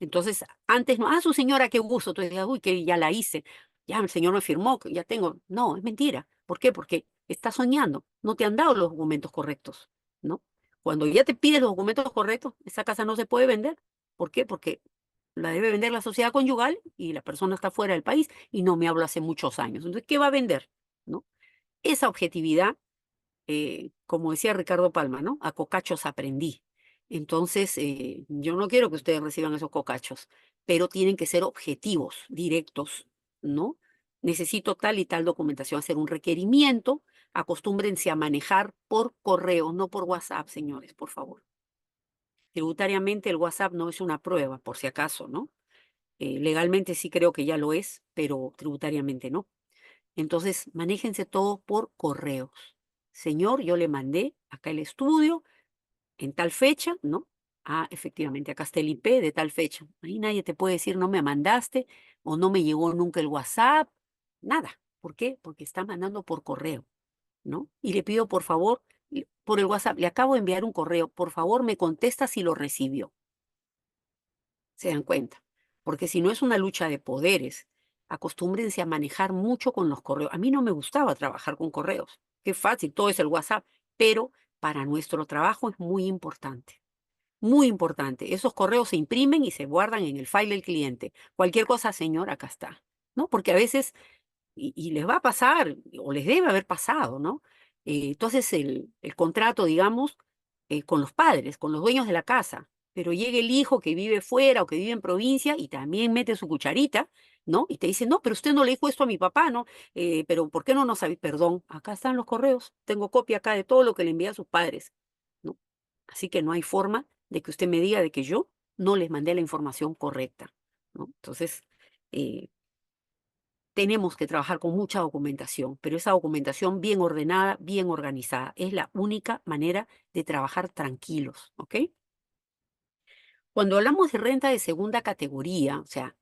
Entonces, antes no, su señora, qué gusto. Tú decías, uy, que ya la hice, ya el señor me firmó, que ya tengo. No, es mentira. ¿Por qué? Porque estás soñando, no te han dado los documentos correctos, ¿no? Cuando ya te pides los documentos correctos, esa casa no se puede vender. ¿Por qué? Porque la debe vender la sociedad conyugal y la persona está fuera del país y no me hablo hace muchos años. Entonces, ¿qué va a vender? ¿No? Esa objetividad como decía Ricardo Palma, ¿no? A cocachos aprendí. Entonces, yo no quiero que ustedes reciban esos cocachos, pero tienen que ser objetivos, directos, ¿no? Necesito tal y tal documentación, hacer un requerimiento, acostúmbrense a manejar por correo, no por WhatsApp, señores, por favor. Tributariamente el WhatsApp no es una prueba, por si acaso, ¿no? Legalmente sí creo que ya lo es, pero tributariamente no. Entonces, manéjense todo por correos. Señor, yo le mandé acá el estudio en tal fecha, ¿no? Ah, efectivamente, acá está el IP de tal fecha. Ahí nadie te puede decir no me mandaste o no me llegó nunca el WhatsApp. Nada. ¿Por qué? Porque está mandando por correo, ¿no? Y le pido, por favor, por el WhatsApp, le acabo de enviar un correo, por favor me contesta si lo recibió. ¿Se dan cuenta? Porque si no es una lucha de poderes, acostúmbrense a manejar mucho con los correos. A mí no me gustaba trabajar con correos. Qué fácil, todo es el WhatsApp, pero para nuestro trabajo es muy importante. Muy importante. Esos correos se imprimen y se guardan en el file del cliente. Cualquier cosa, señor, acá está. ¿No? Porque a veces y les va a pasar, o les debe haber pasado, ¿no? Entonces el contrato, digamos, con los padres, con los dueños de la casa, pero llega el hijo que vive fuera o que vive en provincia y también mete su cucharita, ¿no? Y te dice, no, pero usted no le dijo esto a mi papá, ¿no? Pero ¿por qué no nos sabía? Perdón, acá están los correos, tengo copia acá de todo lo que le envié a sus padres, ¿no? Así que no hay forma de que usted me diga de que yo no les mandé la información correcta, ¿no? Entonces, eh, tenemos que trabajar con mucha documentación, pero esa documentación bien ordenada, bien organizada, es la única manera de trabajar tranquilos, ¿ok? Cuando hablamos de renta de segunda categoría, o sea,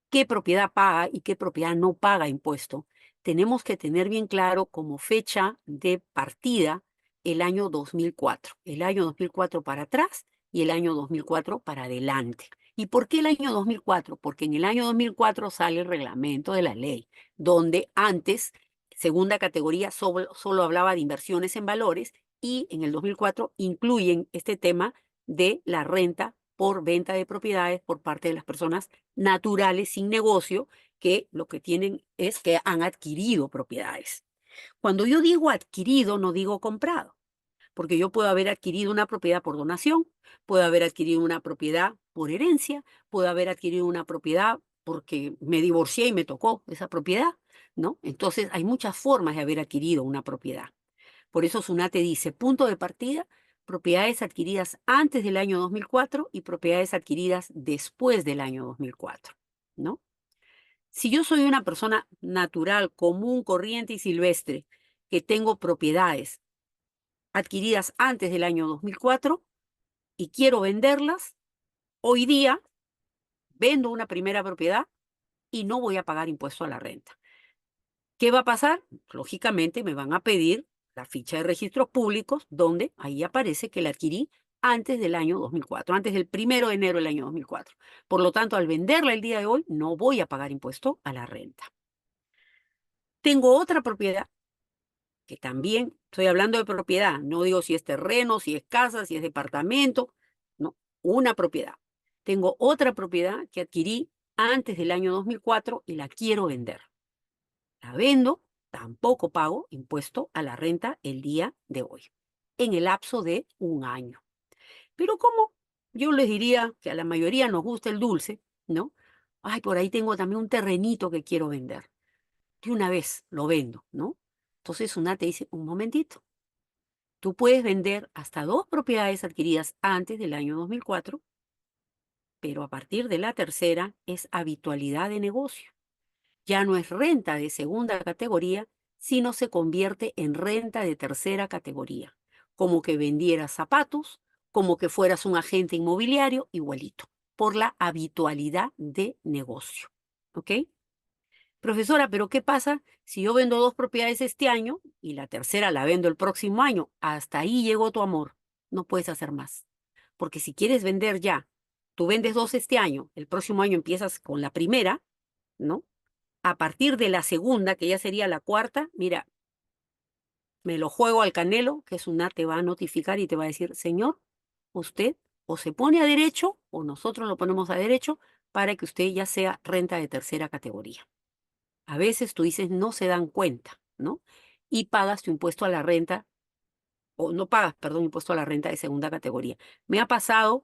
qué propiedad paga y qué propiedad no paga impuesto, tenemos que tener bien claro como fecha de partida el año 2004, el año 2004 para atrás y el año 2004 para adelante. ¿Y por qué el año 2004? Porque en el año 2004 sale el reglamento de la ley, donde antes, segunda categoría, solo hablaba de inversiones en valores y en el 2004 incluyen este tema de la renta por venta de propiedades por parte de las personas naturales sin negocio que lo que tienen es que han adquirido propiedades. Cuando yo digo adquirido, no digo comprado, porque yo puedo haber adquirido una propiedad por donación, puedo haber adquirido una propiedad por herencia, puedo haber adquirido una propiedad porque me divorcié y me tocó esa propiedad, ¿no? Entonces hay muchas formas de haber adquirido una propiedad. Por eso SUNATE dice, punto de partida, propiedades adquiridas antes del año 2004 y propiedades adquiridas después del año 2004, ¿no? Si yo soy una persona natural, común, corriente y silvestre, que tengo propiedades adquiridas antes del año 2004 y quiero venderlas, hoy día vendo una primera propiedad y no voy a pagar impuesto a la renta. ¿Qué va a pasar? Lógicamente me van a pedir la ficha de registros públicos, donde ahí aparece que la adquirí antes del año 2004, antes del 1 de enero del año 2004. Por lo tanto, al venderla el día de hoy, no voy a pagar impuesto a la renta. Tengo otra propiedad que también, estoy hablando de propiedad, no digo si es terreno, si es casa, si es departamento, no, una propiedad. Tengo otra propiedad que adquirí antes del año 2004 y la quiero vender. La vendo, tampoco pago impuesto a la renta el día de hoy, en el lapso de un año. Pero como yo les diría que a la mayoría nos gusta el dulce, ¿no? Ay, por ahí tengo también un terrenito que quiero vender. De una vez lo vendo, ¿no? Entonces una te dice, un momentito, tú puedes vender hasta 2 propiedades adquiridas antes del año 2004, pero a partir de la tercera es habitualidad de negocio. Ya no es renta de segunda categoría, sino se convierte en renta de tercera categoría, como que vendieras zapatos, como que fueras un agente inmobiliario, igualito, por la habitualidad de negocio. ¿Ok? Profesora, pero ¿qué pasa si yo vendo 2 propiedades este año y la tercera la vendo el próximo año? Hasta ahí llegó tu amor. No puedes hacer más. Porque si quieres vender ya, tú vendes 2 este año, el próximo año empiezas con la primera, ¿no? A partir de la segunda, que ya sería la cuarta, mira, me lo juego al Canelo, que SUNAT te va a notificar y te va a decir, señor, usted o se pone a derecho o nosotros lo ponemos a derecho para que usted ya sea renta de tercera categoría. A veces tú dices, no se dan cuenta, ¿no? Y pagas tu impuesto a la renta, o no pagas, perdón, impuesto a la renta de segunda categoría. Me ha pasado,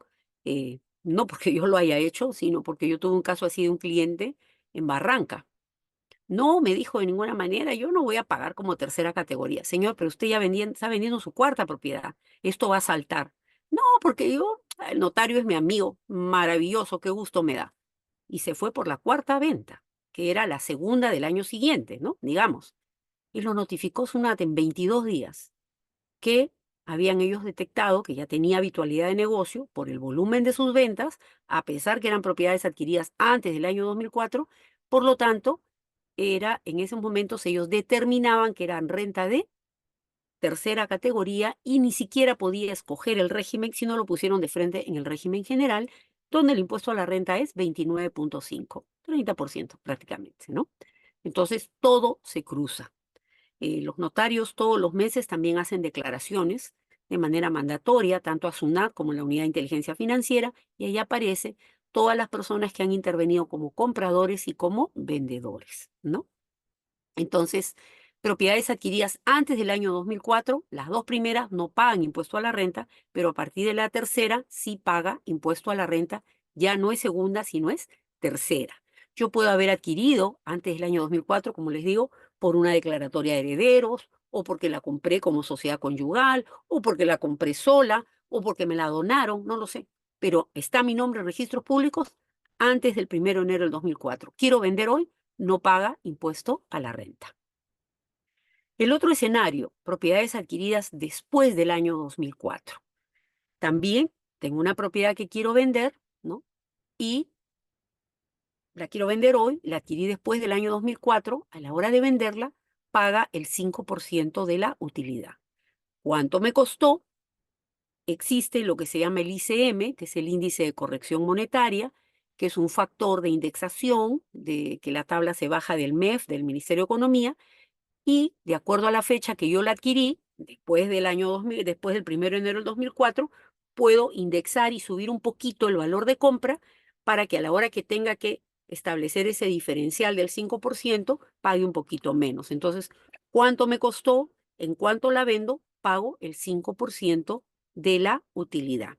no porque yo lo haya hecho, sino porque yo tuve un caso así de un cliente en Barranca. No, me dijo de ninguna manera, yo no voy a pagar como tercera categoría. Señor, pero usted ya está vendiendo su cuarta propiedad. Esto va a saltar. No, porque el notario es mi amigo, maravilloso, qué gusto me da. Y se fue por la cuarta venta, que era la segunda del año siguiente, ¿no? Digamos. Y lo notificó SUNAT en 22 días, que habían ellos detectado que ya tenía habitualidad de negocio por el volumen de sus ventas, a pesar que eran propiedades adquiridas antes del año 2004. Por lo tanto, en esos momentos ellos determinaban que eran renta de tercera categoría y ni siquiera podía escoger el régimen si no lo pusieron de frente en el régimen general, donde el impuesto a la renta es 29.5, 30% prácticamente, ¿no? Entonces, todo se cruza. Los notarios todos los meses también hacen declaraciones de manera mandatoria, tanto a SUNAT como a la Unidad de Inteligencia Financiera, y ahí aparece todas las personas que han intervenido como compradores y como vendedores, ¿no? Entonces, propiedades adquiridas antes del año 2004, las 2 primeras no pagan impuesto a la renta, pero a partir de la tercera sí paga impuesto a la renta, ya no es segunda, sino es tercera. Yo puedo haber adquirido antes del año 2004, como les digo, por una declaratoria de herederos, o porque la compré como sociedad conyugal, o porque la compré sola, o porque me la donaron, no lo sé. Pero está mi nombre en registros públicos antes del 1 de enero del 2004. Quiero vender hoy, no paga impuesto a la renta. El otro escenario, propiedades adquiridas después del año 2004. También tengo una propiedad que quiero vender, ¿no? Y la quiero vender hoy, la adquirí después del año 2004, a la hora de venderla, paga el 5% de la utilidad. ¿Cuánto me costó? Existe lo que se llama el ICM, que es el índice de corrección monetaria, que es un factor de indexación, de que la tabla se baja del MEF, del Ministerio de Economía, y de acuerdo a la fecha que yo la adquirí, después del año 2000, después del 1 de enero del 2004, puedo indexar y subir un poquito el valor de compra para que a la hora que tenga que establecer ese diferencial del 5%, pague un poquito menos. Entonces, ¿cuánto me costó? En cuánto la vendo, pago el 5% de la utilidad.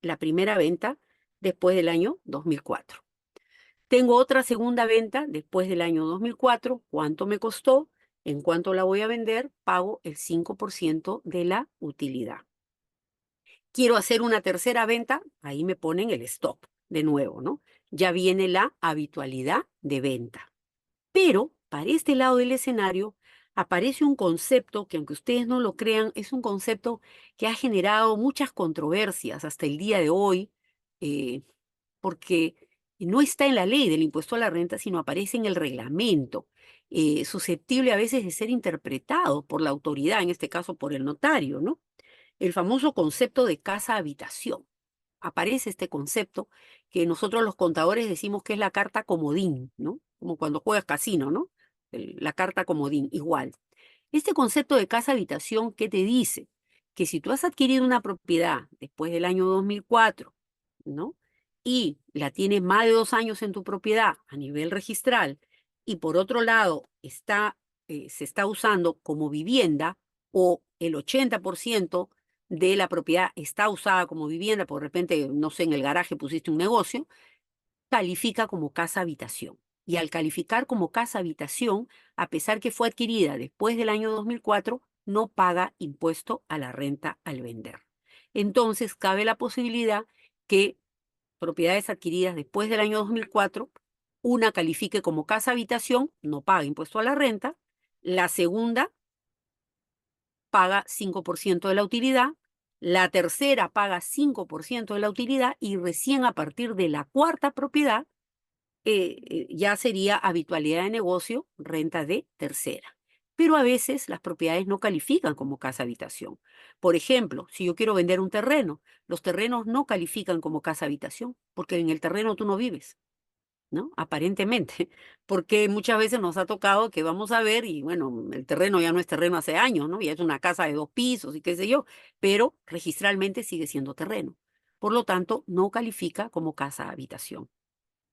La primera venta después del año 2004. Tengo otra segunda venta después del año 2004. ¿Cuánto me costó? En cuánto la voy a vender, pago el 5% de la utilidad. Quiero hacer una tercera venta, ahí me ponen el stop de nuevo, ¿no? Ya viene la habitualidad de venta. Pero para este lado del escenario aparece un concepto que, aunque ustedes no lo crean, es un concepto que ha generado muchas controversias hasta el día de hoy, eh, porque no está en la ley del impuesto a la renta, sino aparece en el reglamento, susceptible a veces de ser interpretado por la autoridad, en este caso por el notario, ¿no? El famoso concepto de casa-habitación. Aparece este concepto que nosotros los contadores decimos que es la carta comodín, ¿no? Como cuando juegas casino, ¿no? La carta comodín, igual. Este concepto de casa-habitación, ¿qué te dice? Que si tú has adquirido una propiedad después del año 2004, ¿no? Y la tienes más de 2 años en tu propiedad a nivel registral, y por otro lado se está usando como vivienda, o el 80% de la propiedad está usada como vivienda, por de repente, no sé, en el garaje pusiste un negocio, califica como casa habitación. Y al calificar como casa habitación, a pesar que fue adquirida después del año 2004, no paga impuesto a la renta al vender. Entonces, cabe la posibilidad que propiedades adquiridas después del año 2004, una califique como casa habitación, no paga impuesto a la renta, la segunda paga 5% de la utilidad, la tercera paga 5% de la utilidad, y recién a partir de la cuarta propiedad ya sería habitualidad de negocio, renta de tercera. Pero a veces las propiedades no califican como casa habitación. Por ejemplo, si yo quiero vender un terreno, los terrenos no califican como casa habitación, porque en el terreno tú no vives, ¿no? Aparentemente, porque muchas veces nos ha tocado que vamos a ver y bueno, el terreno ya no es terreno hace años, ¿no? Ya es una casa de 2 pisos y qué sé yo, pero registralmente sigue siendo terreno. Por lo tanto, no califica como casa habitación,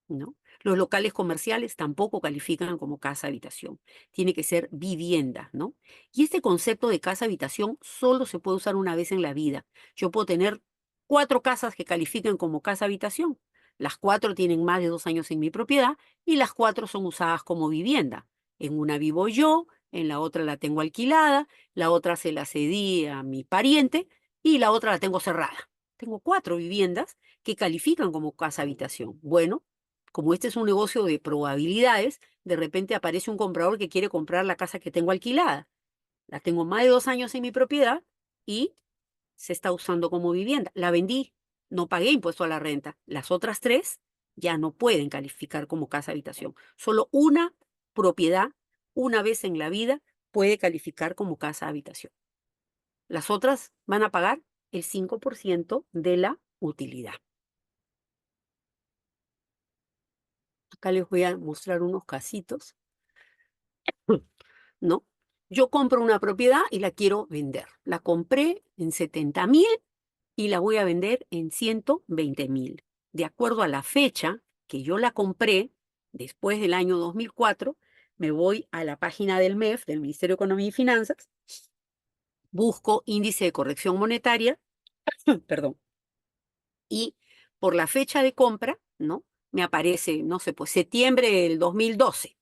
¿no? Los locales comerciales tampoco califican como casa habitación. Tiene que ser vivienda, ¿no? Y este concepto de casa habitación solo se puede usar una vez en la vida. Yo puedo tener 4 casas que califiquen como casa habitación. Las 4 tienen más de 2 años en mi propiedad y las 4 son usadas como vivienda. En una vivo yo, en la otra la tengo alquilada, la otra se la cedí a mi pariente y la otra la tengo cerrada. Tengo 4 viviendas que califican como casa habitación. Bueno, como este es un negocio de probabilidades, de repente aparece un comprador que quiere comprar la casa que tengo alquilada. La tengo más de 2 años en mi propiedad y se está usando como vivienda. La vendí, no pagué impuesto a la renta. Las otras 3 ya no pueden calificar como casa habitación. Solo una propiedad, una vez en la vida, puede calificar como casa habitación. Las otras van a pagar el 5% de la utilidad. Acá les voy a mostrar unos casitos. ¿No? Yo compro una propiedad y la quiero vender. La compré en 70.000 y la voy a vender en 120.000. De acuerdo a la fecha que yo la compré, después del año 2004, me voy a la página del MEF, del Ministerio de Economía y Finanzas, busco índice de corrección monetaria, perdón, y por la fecha de compra, ¿no? Me aparece, no sé, pues septiembre del 2012.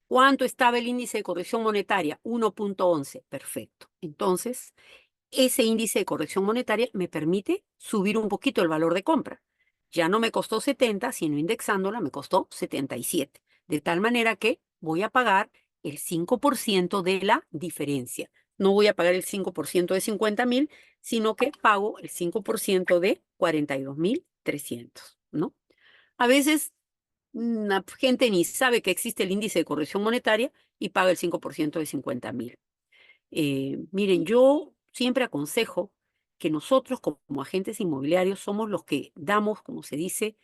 ¿Cuánto estaba el índice de corrección monetaria? 1.11. Perfecto. Entonces, ese índice de corrección monetaria me permite subir un poquito el valor de compra. Ya no me costó 70, sino indexándola me costó 77. De tal manera que voy a pagar el 5% de la diferencia. No voy a pagar el 5% de 50.000, sino que pago el 5% de 42.300, ¿no? A veces la gente ni sabe que existe el índice de corrección monetaria y paga el 5% de 50.000. Miren, yo siempre aconsejo que nosotros como agentes inmobiliarios somos los que damos, como se dice,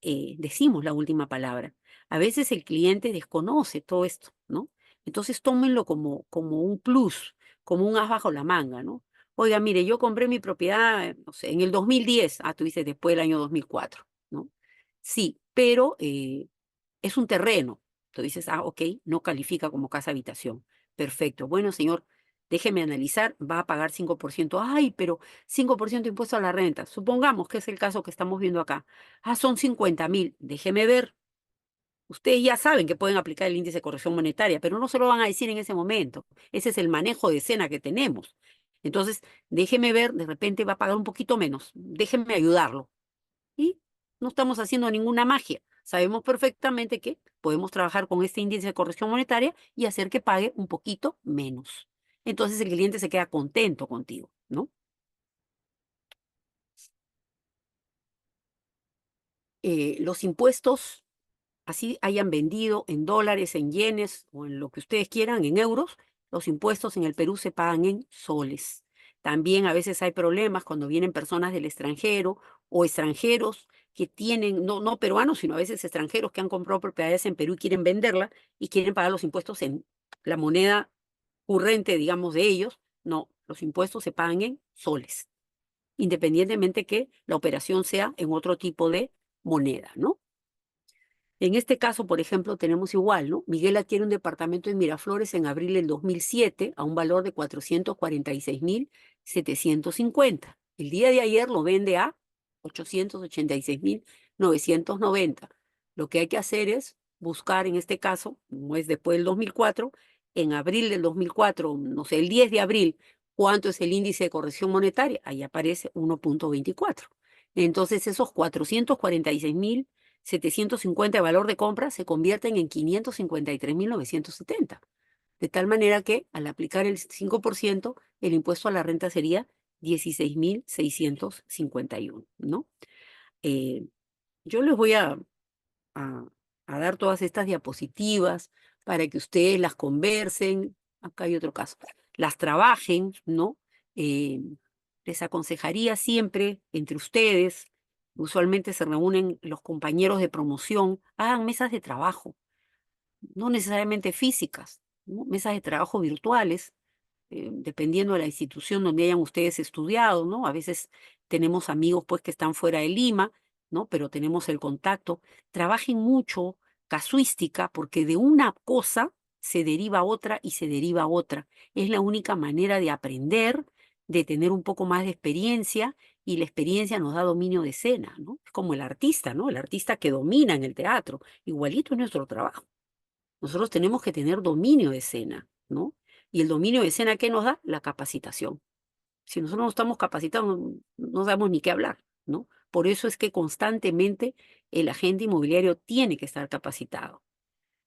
decimos la última palabra. A veces el cliente desconoce todo esto, ¿no? Entonces tómenlo como un plus, como un as bajo la manga, ¿no? Oiga, mire, yo compré mi propiedad, no sé, en el 2010, tú dices después del año 2004, ¿no? Sí, pero es un terreno. Tú dices, ok, no califica como casa habitación. Perfecto. Bueno, señor, déjeme analizar, va a pagar 5%. Ay, pero 5% impuesto a la renta. Supongamos que es el caso que estamos viendo acá. Son 50.000. Déjeme ver. Ustedes ya saben que pueden aplicar el índice de corrección monetaria, pero no se lo van a decir en ese momento. Ese es el manejo de escena que tenemos. Entonces, déjeme ver, de repente va a pagar un poquito menos. Déjenme ayudarlo. Y no estamos haciendo ninguna magia. sabemos perfectamente que podemos trabajar con este índice de corrección monetaria y hacer que pague un poquito menos. Entonces el cliente se queda contento contigo, ¿no? Los impuestos, así hayan vendido en dólares, en yenes o en lo que ustedes quieran, en euros, los impuestos en el Perú se pagan en soles. También a veces hay problemas cuando vienen personas del extranjero o extranjeros que tienen, no peruanos, sino a veces extranjeros que han comprado propiedades en Perú y quieren venderla y quieren pagar los impuestos en la moneda currente, digamos, de ellos. No, los impuestos se pagan en soles, independientemente que la operación sea en otro tipo de moneda, ¿no? En este caso, por ejemplo, tenemos igual, ¿no? Miguel adquiere un departamento en Miraflores en abril del 2007 a un valor de 446.750. El día de ayer lo vende a 886.990. Lo que hay que hacer es buscar, en este caso, como es después del 2004, en abril del 2004, no sé, el 10 de abril, ¿cuánto es el índice de corrección monetaria? Ahí aparece 1.24. Entonces, esos 446.750 de valor de compra se convierten en 553.970. De tal manera que al aplicar el 5%, el impuesto a la renta sería 16.651, ¿no? Eh, yo les voy a, a dar todas estas diapositivas para que ustedes las conversen. Acá hay otro caso. Las trabajen, ¿no? Eh, Les aconsejaría siempre entre ustedes, usualmente se reúnen los compañeros de promoción, hagan mesas de trabajo, no necesariamente físicas, ¿no? Mesas de trabajo virtuales, dependiendo de la institución donde hayan ustedes estudiado, ¿no? A veces tenemos amigos pues que están fuera de Lima, ¿no? Pero tenemos el contacto. Trabajen mucho casuística porque de una cosa se deriva otra y se deriva otra. Es la única manera de aprender, de tener un poco más de experiencia y la experiencia nos da dominio de escena, ¿no? Es como el artista, ¿no? El artista que domina en el teatro. Igualito es nuestro trabajo. Nosotros tenemos que tener dominio de escena, ¿no? Y el dominio de escena, ¿qué nos da? La capacitación. Si nosotros no estamos capacitados, no sabemos ni qué hablar, ¿no? Por eso es que constantemente el agente inmobiliario tiene que estar capacitado.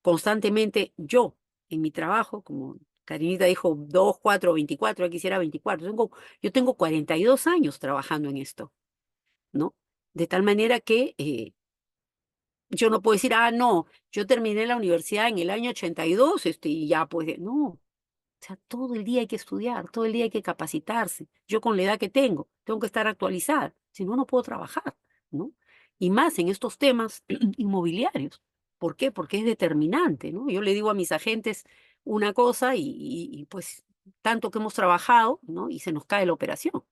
Constantemente yo, en mi trabajo, como Karinita dijo, 2, 4, 24, yo quisiera 24, yo tengo 42 años trabajando en esto, ¿no? De tal manera que yo no puedo decir, no, yo terminé la universidad en el año 82, y ya pues, no. O sea, todo el día hay que estudiar, todo el día hay que capacitarse. Yo con la edad que tengo que estar actualizada, si no, no puedo trabajar, ¿no? Y más en estos temas inmobiliarios. ¿Por qué? Porque es determinante, ¿no? Yo le digo a mis agentes una cosa y pues tanto que hemos trabajado, ¿no? Y se nos cae la operación.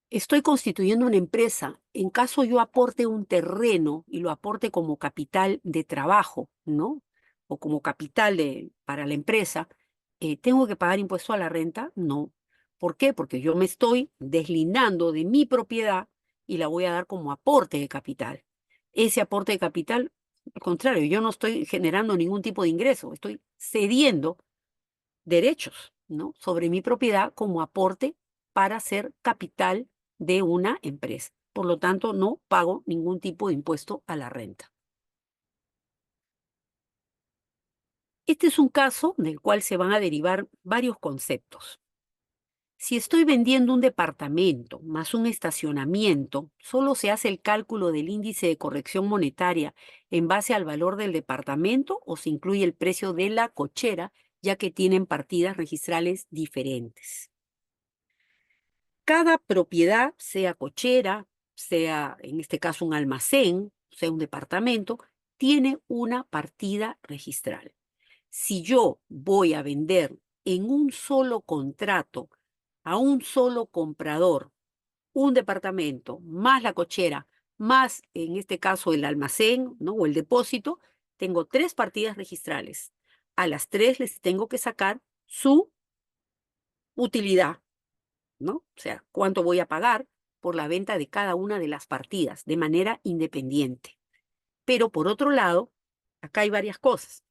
Estoy constituyendo una empresa. En caso yo aporte un terreno y lo aporte como capital de trabajo, ¿no? O como capital para la empresa, ¿tengo que pagar impuesto a la renta? No. ¿Por qué? Porque yo me estoy deslindando de mi propiedad y la voy a dar como aporte de capital. Ese aporte de capital, al contrario, yo no estoy generando ningún tipo de ingreso, estoy cediendo derechos, ¿no? Sobre mi propiedad como aporte para ser capital de una empresa. Por lo tanto, no pago ningún tipo de impuesto a la renta. Este es un caso del cual se van a derivar varios conceptos. Si estoy vendiendo un departamento más un estacionamiento, solo se hace el cálculo del índice de corrección monetaria en base al valor del departamento o se incluye el precio de la cochera, ya que tienen partidas registrales diferentes. Cada propiedad, sea cochera, sea en este caso un almacén, sea un departamento, tiene una partida registral. Si yo voy a vender en un solo contrato a un solo comprador un departamento, más la cochera, más en este caso el almacén, ¿no? O el depósito, tengo tres partidas registrales. A las tres les tengo que sacar su utilidad, ¿no? O sea, cuánto voy a pagar por la venta de cada una de las partidas de manera independiente. Pero por otro lado, acá hay varias cosas.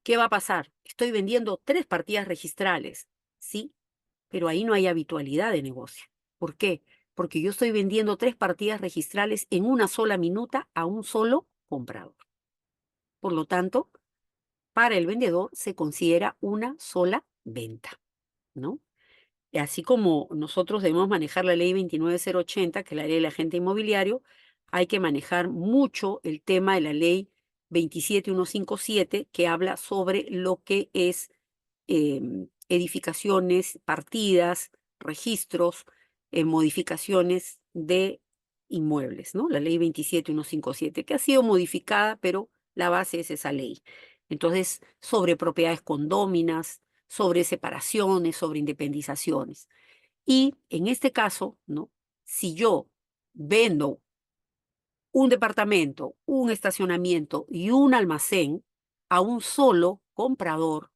¿Qué va a pasar? Estoy vendiendo tres partidas registrales, ¿sí? Pero ahí no hay habitualidad de negocio. ¿Por qué? porque yo estoy vendiendo 3 partidas registrales en una sola minuta a un solo comprador. Por lo tanto, para el vendedor se considera una sola venta, ¿no? Y así como nosotros debemos manejar la ley 29080, que es la ley del agente inmobiliario, hay que manejar mucho el tema de la ley 27157, que habla sobre lo que es edificaciones, partidas, registros, modificaciones de inmuebles, ¿no? La ley 27157, que ha sido modificada, pero la base es esa ley. Entonces, sobre propiedades condóminas, sobre separaciones, sobre independizaciones. Y en este caso, ¿no? Si yo vendo un departamento, un estacionamiento y un almacén a un solo comprador,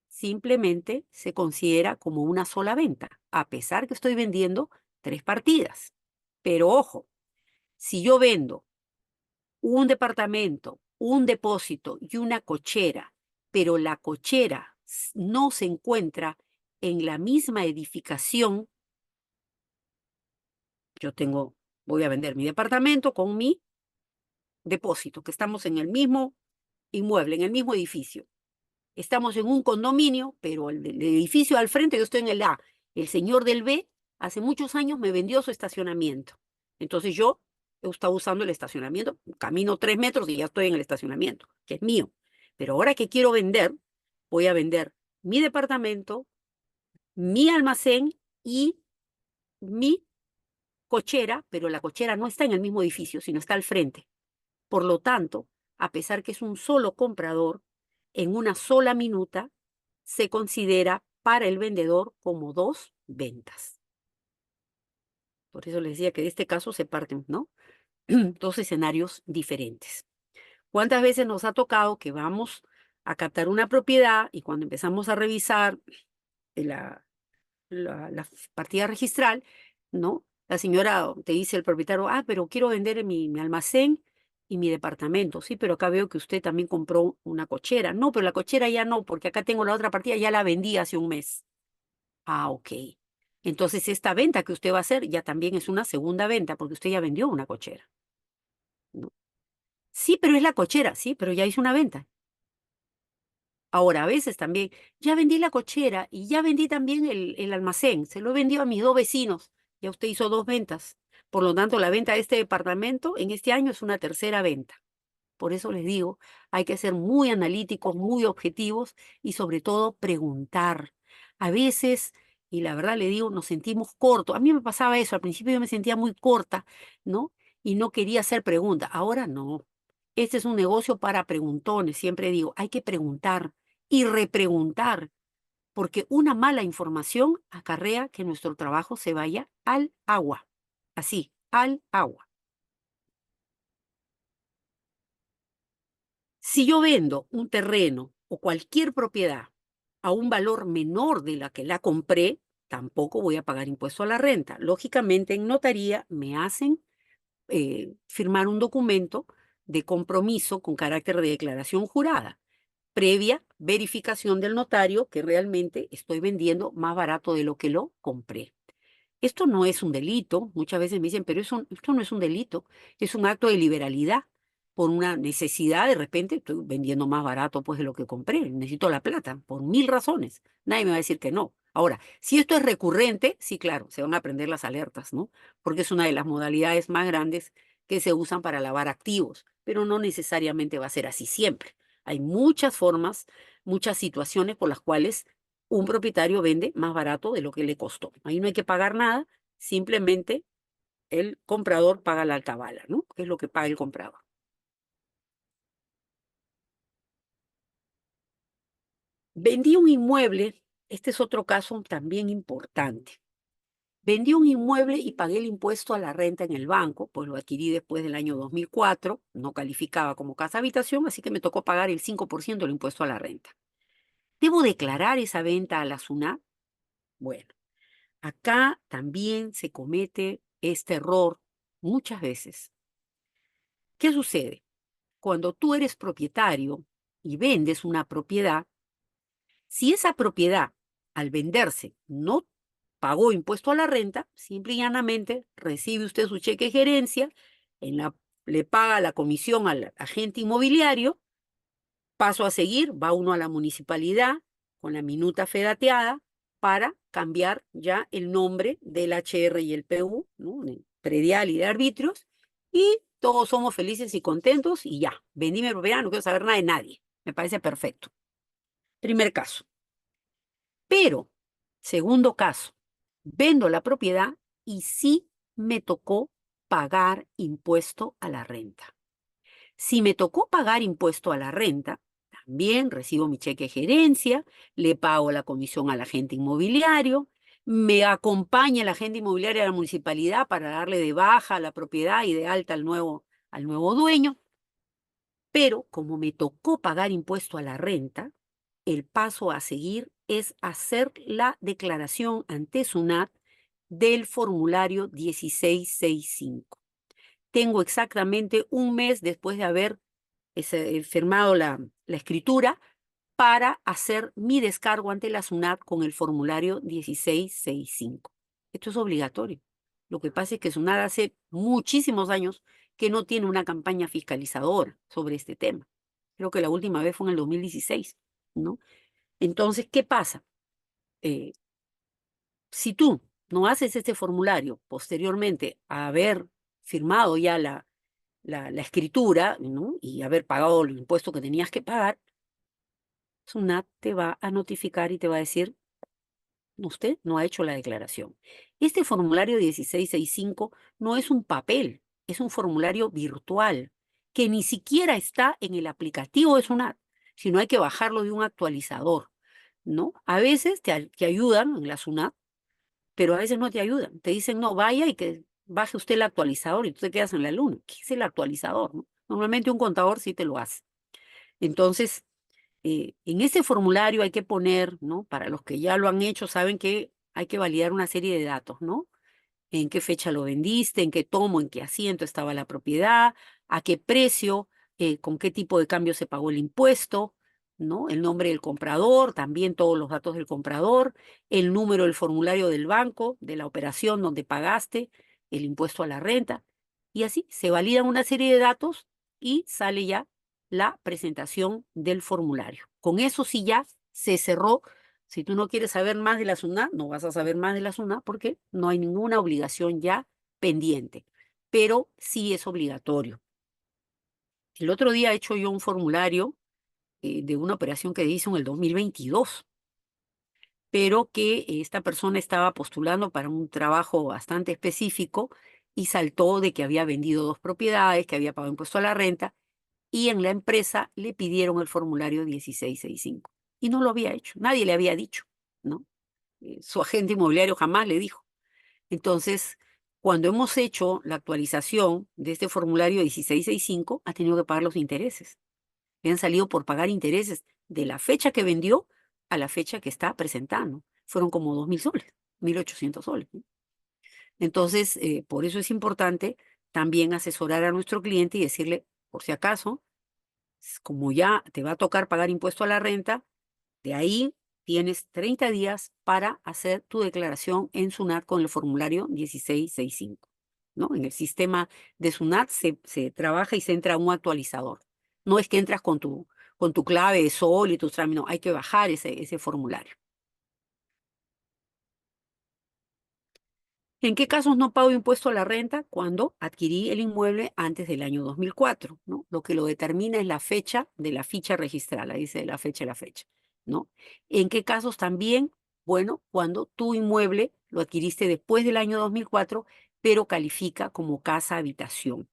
simplemente se considera como una sola venta, a pesar que estoy vendiendo 3 partidas. Pero ojo, si yo vendo un departamento, un depósito y una cochera, pero la cochera no se encuentra en la misma edificación, voy a vender mi departamento con mi depósito, que estamos en el mismo inmueble, en el mismo edificio. Estamos en un condominio, pero el edificio al frente, yo estoy en el A. El señor del B hace muchos años me vendió su estacionamiento. Entonces yo he estado usando el estacionamiento, camino 3 metros y ya estoy en el estacionamiento, que es mío. Pero ahora que quiero vender, voy a vender mi departamento, mi almacén y mi cochera, pero la cochera no está en el mismo edificio, sino está al frente. Por lo tanto, a pesar que es un solo comprador, en una sola minuta se considera para el vendedor como 2 ventas. Por eso les decía que de este caso se parten, ¿no? 2 escenarios diferentes. ¿Cuántas veces nos ha tocado que vamos a captar una propiedad y cuando empezamos a revisar la, la partida registral, ¿no? La señora te dice el propietario, pero quiero vender mi almacén y mi departamento. Sí, pero acá veo que usted también compró una cochera. No, pero la cochera ya no, porque acá tengo la otra partida, ya la vendí hace un mes. Ok. Entonces esta venta que usted va a hacer ya también es una segunda venta, porque usted ya vendió una cochera, ¿no? Sí, pero es la cochera, sí, pero ya hizo una venta. Ahora, a veces también, ya vendí la cochera y ya vendí también el almacén, se lo he vendido a mis 2 vecinos, ya usted hizo 2 ventas. Por lo tanto, la venta de este departamento en este año es una tercera venta. Por eso les digo, hay que ser muy analíticos, muy objetivos y sobre todo preguntar. A veces, y la verdad le digo, nos sentimos cortos. A mí me pasaba eso, al principio yo me sentía muy corta, ¿no? Y no quería hacer preguntas. Ahora no. Este es un negocio para preguntones, siempre digo, hay que preguntar y repreguntar, porque una mala información acarrea que nuestro trabajo se vaya al agua. Así, al agua. Si yo vendo un terreno o cualquier propiedad a un valor menor de la que la compré, tampoco voy a pagar impuesto a la renta. Lógicamente, en notaría me hacen firmar un documento de compromiso con carácter de declaración jurada, previa verificación del notario que realmente estoy vendiendo más barato de lo que lo compré. Esto no es un delito. Muchas veces me dicen, pero esto no es un delito, es un acto de liberalidad. Por una necesidad, de repente estoy vendiendo más barato pues de lo que compré. Necesito la plata, por 1000 razones. Nadie me va a decir que no. Ahora, si esto es recurrente, sí, claro, se van a prender las alertas, ¿no? Porque es una de las modalidades más grandes que se usan para lavar activos, pero no necesariamente va a ser así siempre. Hay muchas formas, muchas situaciones por las cuales un propietario vende más barato de lo que le costó. Ahí no hay que pagar nada, simplemente el comprador paga la altabala, ¿no? Que es lo que paga el comprador. Vendí un inmueble, este es otro caso también importante. Vendí un inmueble y pagué el impuesto a la renta en el banco, pues lo adquirí después del año 2004, no calificaba como casa habitación, así que me tocó pagar el 5% del impuesto a la renta. ¿Debo declarar esa venta a la SUNAT? Bueno, acá también se comete este error muchas veces. ¿Qué sucede? Cuando tú eres propietario y vendes una propiedad, si esa propiedad al venderse no pagó impuesto a la renta, simple y llanamente recibe usted su cheque de gerencia, le paga la comisión al agente inmobiliario. Paso a seguir, va uno a la municipalidad con la minuta fedateada para cambiar ya el nombre del HR y el PU, ¿no? De predial y de arbitrios, y todos somos felices y contentos y ya, vendí mi propiedad, no quiero saber nada de nadie. Me parece perfecto. Primer caso. Pero, segundo caso, vendo la propiedad y sí me tocó pagar impuesto a la renta. Si me tocó pagar impuesto a la renta, también recibo mi cheque de gerencia, le pago la comisión al agente inmobiliario, me acompaña el agente inmobiliario a la municipalidad para darle de baja a la propiedad y de alta al nuevo dueño. Pero como me tocó pagar impuesto a la renta, el paso a seguir es hacer la declaración ante SUNAT del formulario 1665. Tengo exactamente un mes después de haber firmado la escritura para hacer mi descargo ante la SUNAT con el formulario 1665. Esto es obligatorio. Lo que pasa es que SUNAT hace muchísimos años que no tiene una campaña fiscalizadora sobre este tema. Creo que la última vez fue en el 2016, ¿no? Entonces, ¿qué pasa? Eh, si tú no haces este formulario posteriormente a haber firmado ya la escritura, ¿no? Y haber pagado el impuesto que tenías que pagar, SUNAT te va a notificar y te va a decir, usted no ha hecho la declaración. Este formulario 1665 no es un papel, es un formulario virtual que ni siquiera está en el aplicativo de SUNAT, sino hay que bajarlo de un actualizador, ¿no? A veces te ayudan en la SUNAT, pero a veces no te ayudan. Te dicen, no, vaya y que baje usted el actualizador y tú te quedas en la luna. ¿Qué es el actualizador, no? Normalmente un contador sí te lo hace. Entonces, en ese formulario hay que poner, ¿no? Para los que ya lo han hecho, saben que hay que validar una serie de datos, ¿no? En qué fecha lo vendiste, en qué tomo, en qué asiento estaba la propiedad, a qué precio, con qué tipo de cambio se pagó el impuesto, ¿no? El nombre del comprador, también todos los datos del comprador, el número del formulario del banco, de la operación donde pagaste el impuesto a la renta, y así se validan una serie de datos y sale ya la presentación del formulario. Con eso sí ya se cerró. Si tú no quieres saber más de la SUNAT, no vas a saber más de la SUNAT porque no hay ninguna obligación ya pendiente, pero sí es obligatorio. El otro día he hecho yo un formulario de una operación que hizo en el 2022, pero que esta persona estaba postulando para un trabajo bastante específico y saltó de que había vendido dos propiedades, que había pagado impuesto a la renta, y en la empresa le pidieron el formulario 1665 y no lo había hecho, nadie le había dicho, ¿no? Su agente inmobiliario jamás le dijo. Entonces, cuando hemos hecho la actualización de este formulario 1665, ha tenido que pagar los intereses. Le han salido por pagar intereses de la fecha que vendió a la fecha que está presentando. Fueron como 2.000 soles, 1.800 soles, ¿no? Entonces, por eso es importante también asesorar a nuestro cliente y decirle, por si acaso, como ya te va a tocar pagar impuesto a la renta, de ahí tienes 30 días para hacer tu declaración en SUNAT con el formulario 1665, ¿no? En el sistema de SUNAT se trabaja y se entra un actualizador. No es que entras con tu clave de sol y tus trámites, no, hay que bajar ese formulario. ¿En qué casos no pago impuesto a la renta? Cuando adquirí el inmueble antes del año 2004, ¿no? Lo que lo determina es la fecha de la ficha registral, ahí dice la fecha y la fecha, ¿no? ¿En qué casos también? Bueno, cuando tu inmueble lo adquiriste después del año 2004, pero califica como casa habitación.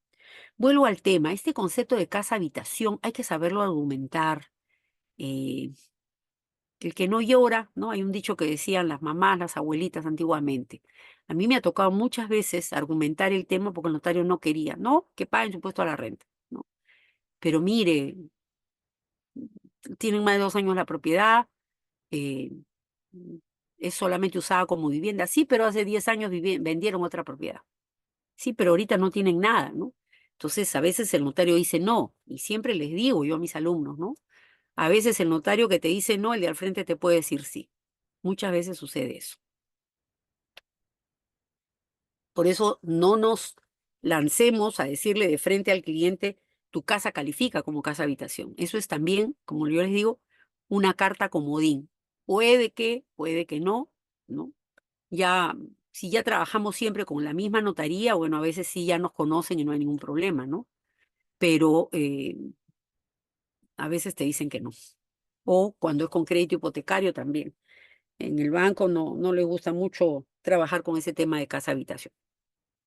Vuelvo al tema, este concepto de casa habitación hay que saberlo argumentar. eh, el que no llora, ¿no? Hay un dicho que decían las mamás, las abuelitas antiguamente. A mí me ha tocado muchas veces argumentar el tema porque el notario no quería, no, que paguen su impuesto a la renta, ¿no? Pero mire, tienen más de 2 años la propiedad, eh, es solamente usada como vivienda, sí, pero hace 10 años vendieron otra propiedad, sí, pero ahorita no tienen nada, ¿no? Entonces, a veces el notario dice no, y siempre les digo yo a mis alumnos, ¿no? A veces el notario que te dice no, el de al frente te puede decir sí. Muchas veces sucede eso. Por eso no nos lancemos a decirle de frente al cliente, tu casa califica como casa habitación. Eso es también, como yo les digo, una carta comodín. Puede que no, ¿no? Ya, si ya trabajamos siempre con la misma notaría, bueno, a veces sí ya nos conocen y no hay ningún problema, ¿no? Pero a veces te dicen que no. O cuando es con crédito hipotecario también. En el banco no le gusta mucho trabajar con ese tema de casa habitación.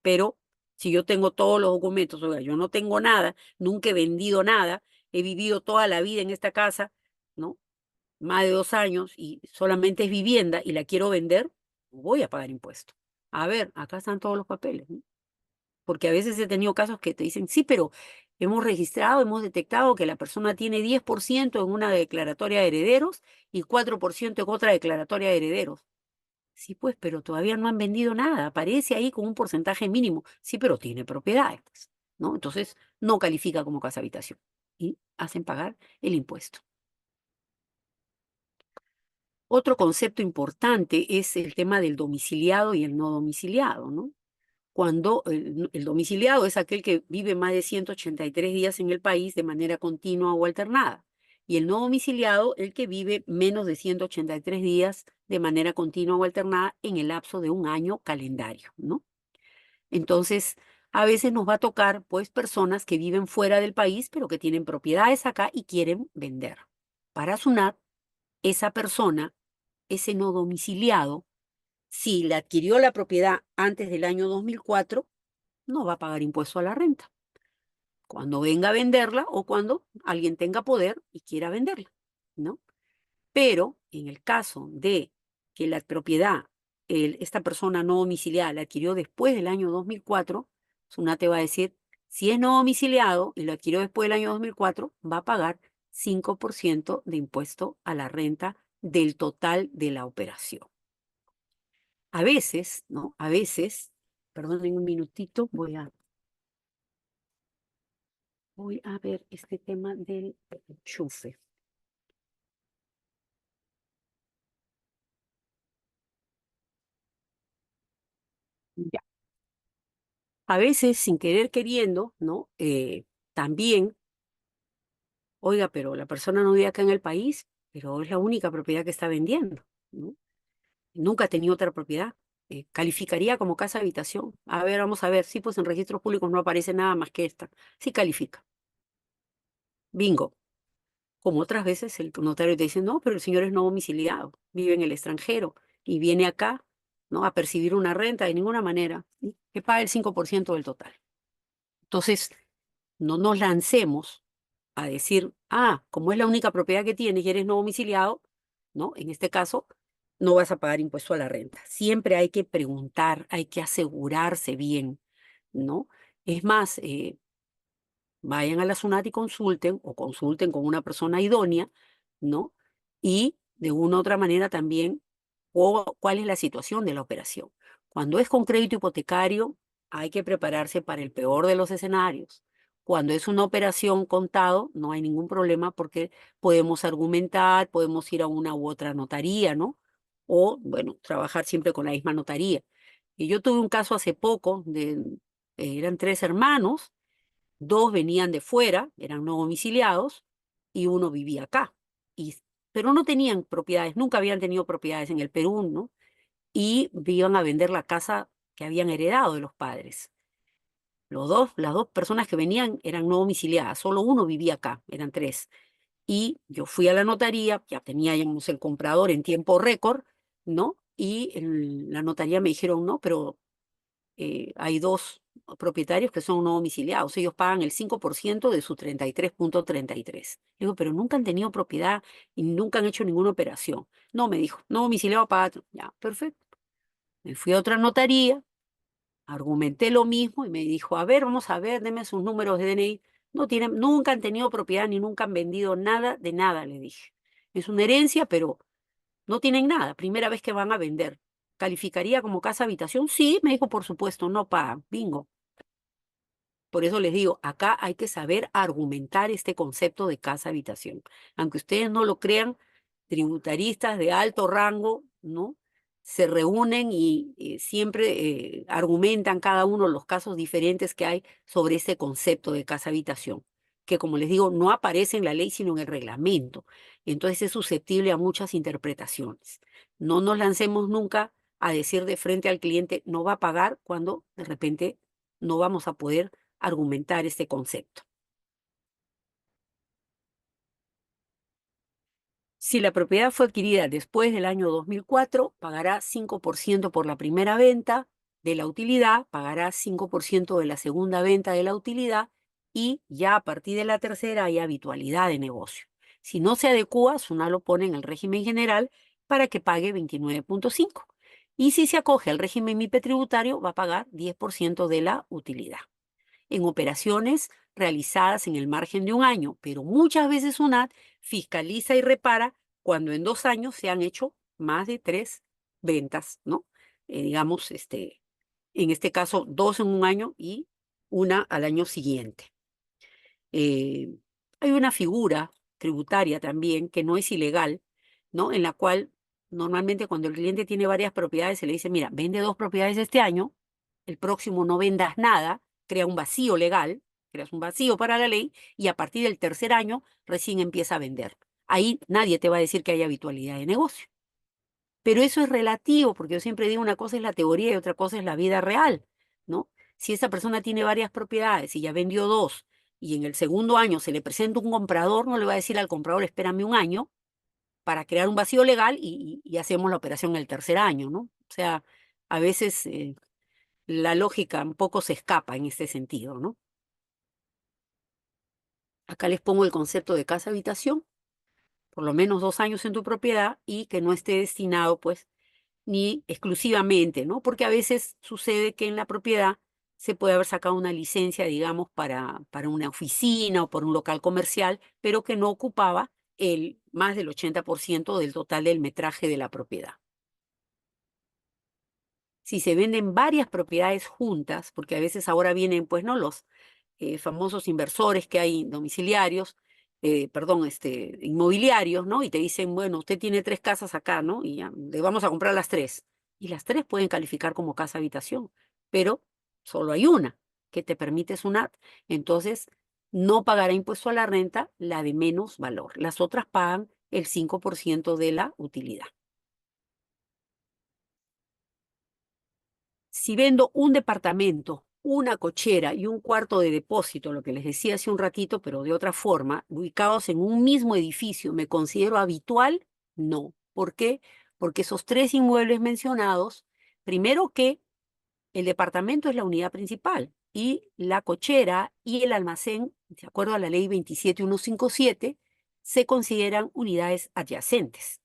Pero si yo tengo todos los documentos, oiga, yo no tengo nada, nunca he vendido nada, he vivido toda la vida en esta casa, ¿no? Más de 2 años y solamente es vivienda y la quiero vender, no voy a pagar impuestos. A ver, acá están todos los papeles, ¿no? Porque a veces he tenido casos que te dicen, sí, pero hemos registrado, hemos detectado que la persona tiene 10% en una declaratoria de herederos y 4% en otra declaratoria de herederos. Sí, pues, pero todavía no han vendido nada. Aparece ahí con un porcentaje mínimo. Sí, pero tiene propiedades, pues, ¿no? Entonces, no califica como casa habitación y hacen pagar el impuesto. Otro concepto importante es el tema del domiciliado y el no domiciliado, ¿no? Cuando el domiciliado es aquel que vive más de 183 días en el país de manera continua o alternada. Y el no domiciliado, el que vive menos de 183 días de manera continua o alternada en el lapso de un año calendario, ¿no? Entonces, a veces nos va a tocar, pues, personas que viven fuera del país, pero que tienen propiedades acá y quieren vender. Para SUNAT, esa persona, ese no domiciliado, si le adquirió la propiedad antes del año 2004, no va a pagar impuesto a la renta. Cuando venga a venderla o cuando alguien tenga poder y quiera venderla, ¿no? Pero en el caso de que la propiedad, esta persona no domiciliada la adquirió después del año 2004, SUNAT va a decir, si es no domiciliado y lo adquirió después del año 2004, va a pagar 5% de impuesto a la renta del total de la operación. A veces, ¿no? A veces, perdonen un minutito, voy a ver este tema del enchufe. Ya. A veces, sin querer queriendo, ¿no? También, oiga, pero la persona no vive acá en el país, pero es la única propiedad que está vendiendo, ¿no? Nunca ha tenido otra propiedad. ¿Calificaría como casa habitación? A ver, vamos a ver. Sí, pues en registros públicos no aparece nada más que esta. Sí califica. Bingo. Como otras veces el notario te dice, no, pero el señor es no domiciliado, vive en el extranjero y viene acá, ¿no? A percibir una renta de ninguna manera, ¿sí? Que paga el 5% del total. Entonces, no nos lancemos a decir, como es la única propiedad que tienes y eres no domiciliado, ¿no? En este caso, no vas a pagar impuesto a la renta. Siempre hay que preguntar, hay que asegurarse bien, ¿no? Es más, vayan a la SUNAT y consulten o consulten con una persona idónea, ¿no? Y de una u otra manera también cuál es la situación de la operación. Cuando es con crédito hipotecario, hay que prepararse para el peor de los escenarios. Cuando es una operación contado, no hay ningún problema porque podemos argumentar, podemos ir a una u otra notaría, ¿no? O, bueno, trabajar siempre con la misma notaría. Y yo tuve un caso hace poco eran 3 hermanos. Dos venían de fuera, eran no domiciliados, y uno vivía acá. Y, pero no tenían propiedades, nunca habían tenido propiedades en el Perú, ¿no? Y iban a vender la casa que habían heredado de los padres. Las dos personas que venían eran no domiciliadas, solo uno vivía acá, eran tres. Y yo fui a la notaría, ya teníamos el comprador en tiempo récord, ¿no? Y en la notaría me dijeron, no, pero hay dos propietarios que son no domiciliados. Ellos pagan el 5% de su 33,33. Digo, pero nunca han tenido propiedad y nunca han hecho ninguna operación. No, me dijo, no domiciliado paga. Ya, perfecto. Me fui a otra notaría, argumenté lo mismo y me dijo, a ver, vamos a ver, deme sus números de DNI. No tienen, nunca han tenido propiedad ni nunca han vendido nada de nada, le dije. Es una herencia, pero no tienen nada, primera vez que van a vender. ¿Calificaría como casa habitación? Sí, me dijo, por supuesto, no pagan. Bingo. Por eso les digo, acá hay que saber argumentar este concepto de casa habitación. Aunque ustedes no lo crean, tributaristas de alto rango, ¿no? se reúnen y siempre argumentan cada uno los casos diferentes que hay sobre este concepto de casa habitación, que como les digo, no aparece en la ley, sino en el reglamento. Entonces es susceptible a muchas interpretaciones. No nos lancemos nunca a decir de frente al cliente no va a pagar cuando de repente no vamos a poder argumentar este concepto. Si la propiedad fue adquirida después del año 2004, pagará 5% por la primera venta de la utilidad, pagará 5% de la segunda venta de la utilidad y ya a partir de la tercera hay habitualidad de negocio. Si no se adecúa, SUNAT lo pone en el régimen general para que pague 29.5. Y si se acoge al régimen MIPE tributario, va a pagar 10% de la utilidad en operaciones realizadas en el margen de un año, pero muchas veces SUNAT fiscaliza y repara cuando en 2 años se han hecho más de 3 ventas, ¿no? Digamos, en este caso, 2 en un año y una al año siguiente. Eh, Hay una figura tributaria también que no es ilegal, ¿no? En la cual normalmente cuando el cliente tiene varias propiedades se le dice, mira, vende 2 propiedades este año, el próximo no vendas nada, crea un vacío legal, creas un vacío para la ley y a partir del tercer año recién empieza a vender. Ahí nadie te va a decir que hay habitualidad de negocio. Pero eso es relativo, porque yo siempre digo una cosa es la teoría y otra cosa es la vida real, ¿no? Si esa persona tiene varias propiedades y ya vendió 2 y en el segundo año se le presenta un comprador, no le va a decir al comprador, espérame un año para crear un vacío legal y hacemos la operación en el tercer año, ¿no? O sea, a veces la lógica un poco se escapa en este sentido, ¿no? Acá les pongo el concepto de casa habitación, por lo menos 2 años en tu propiedad y que no esté destinado, pues, ni exclusivamente, ¿no? Porque a veces sucede que en la propiedad se puede haber sacado una licencia, digamos, para una oficina o por un local comercial, pero que no ocupaba el más del 80% del total del metraje de la propiedad. Si se venden varias propiedades juntas, porque a veces ahora vienen, pues, ¿no? Los famosos inversores que hay domiciliarios, perdón, inmobiliarios, ¿no? Y te dicen, bueno, usted tiene 3 casas acá, ¿no? Y ya, le vamos a comprar las 3. Y las 3 pueden calificar como casa habitación, pero solo hay una que te permite SUNAT. Entonces, no pagará impuesto a la renta la de menos valor. Las otras pagan el 5% de la utilidad. Si vendo un departamento, una cochera y un cuarto de depósito, lo que les decía hace un ratito, pero de otra forma, ubicados en un mismo edificio, ¿me considero habitual? No. ¿Por qué? Porque esos 3 inmuebles mencionados, primero que el departamento es la unidad principal y la cochera y el almacén, de acuerdo a la ley 27157, se consideran unidades adyacentes.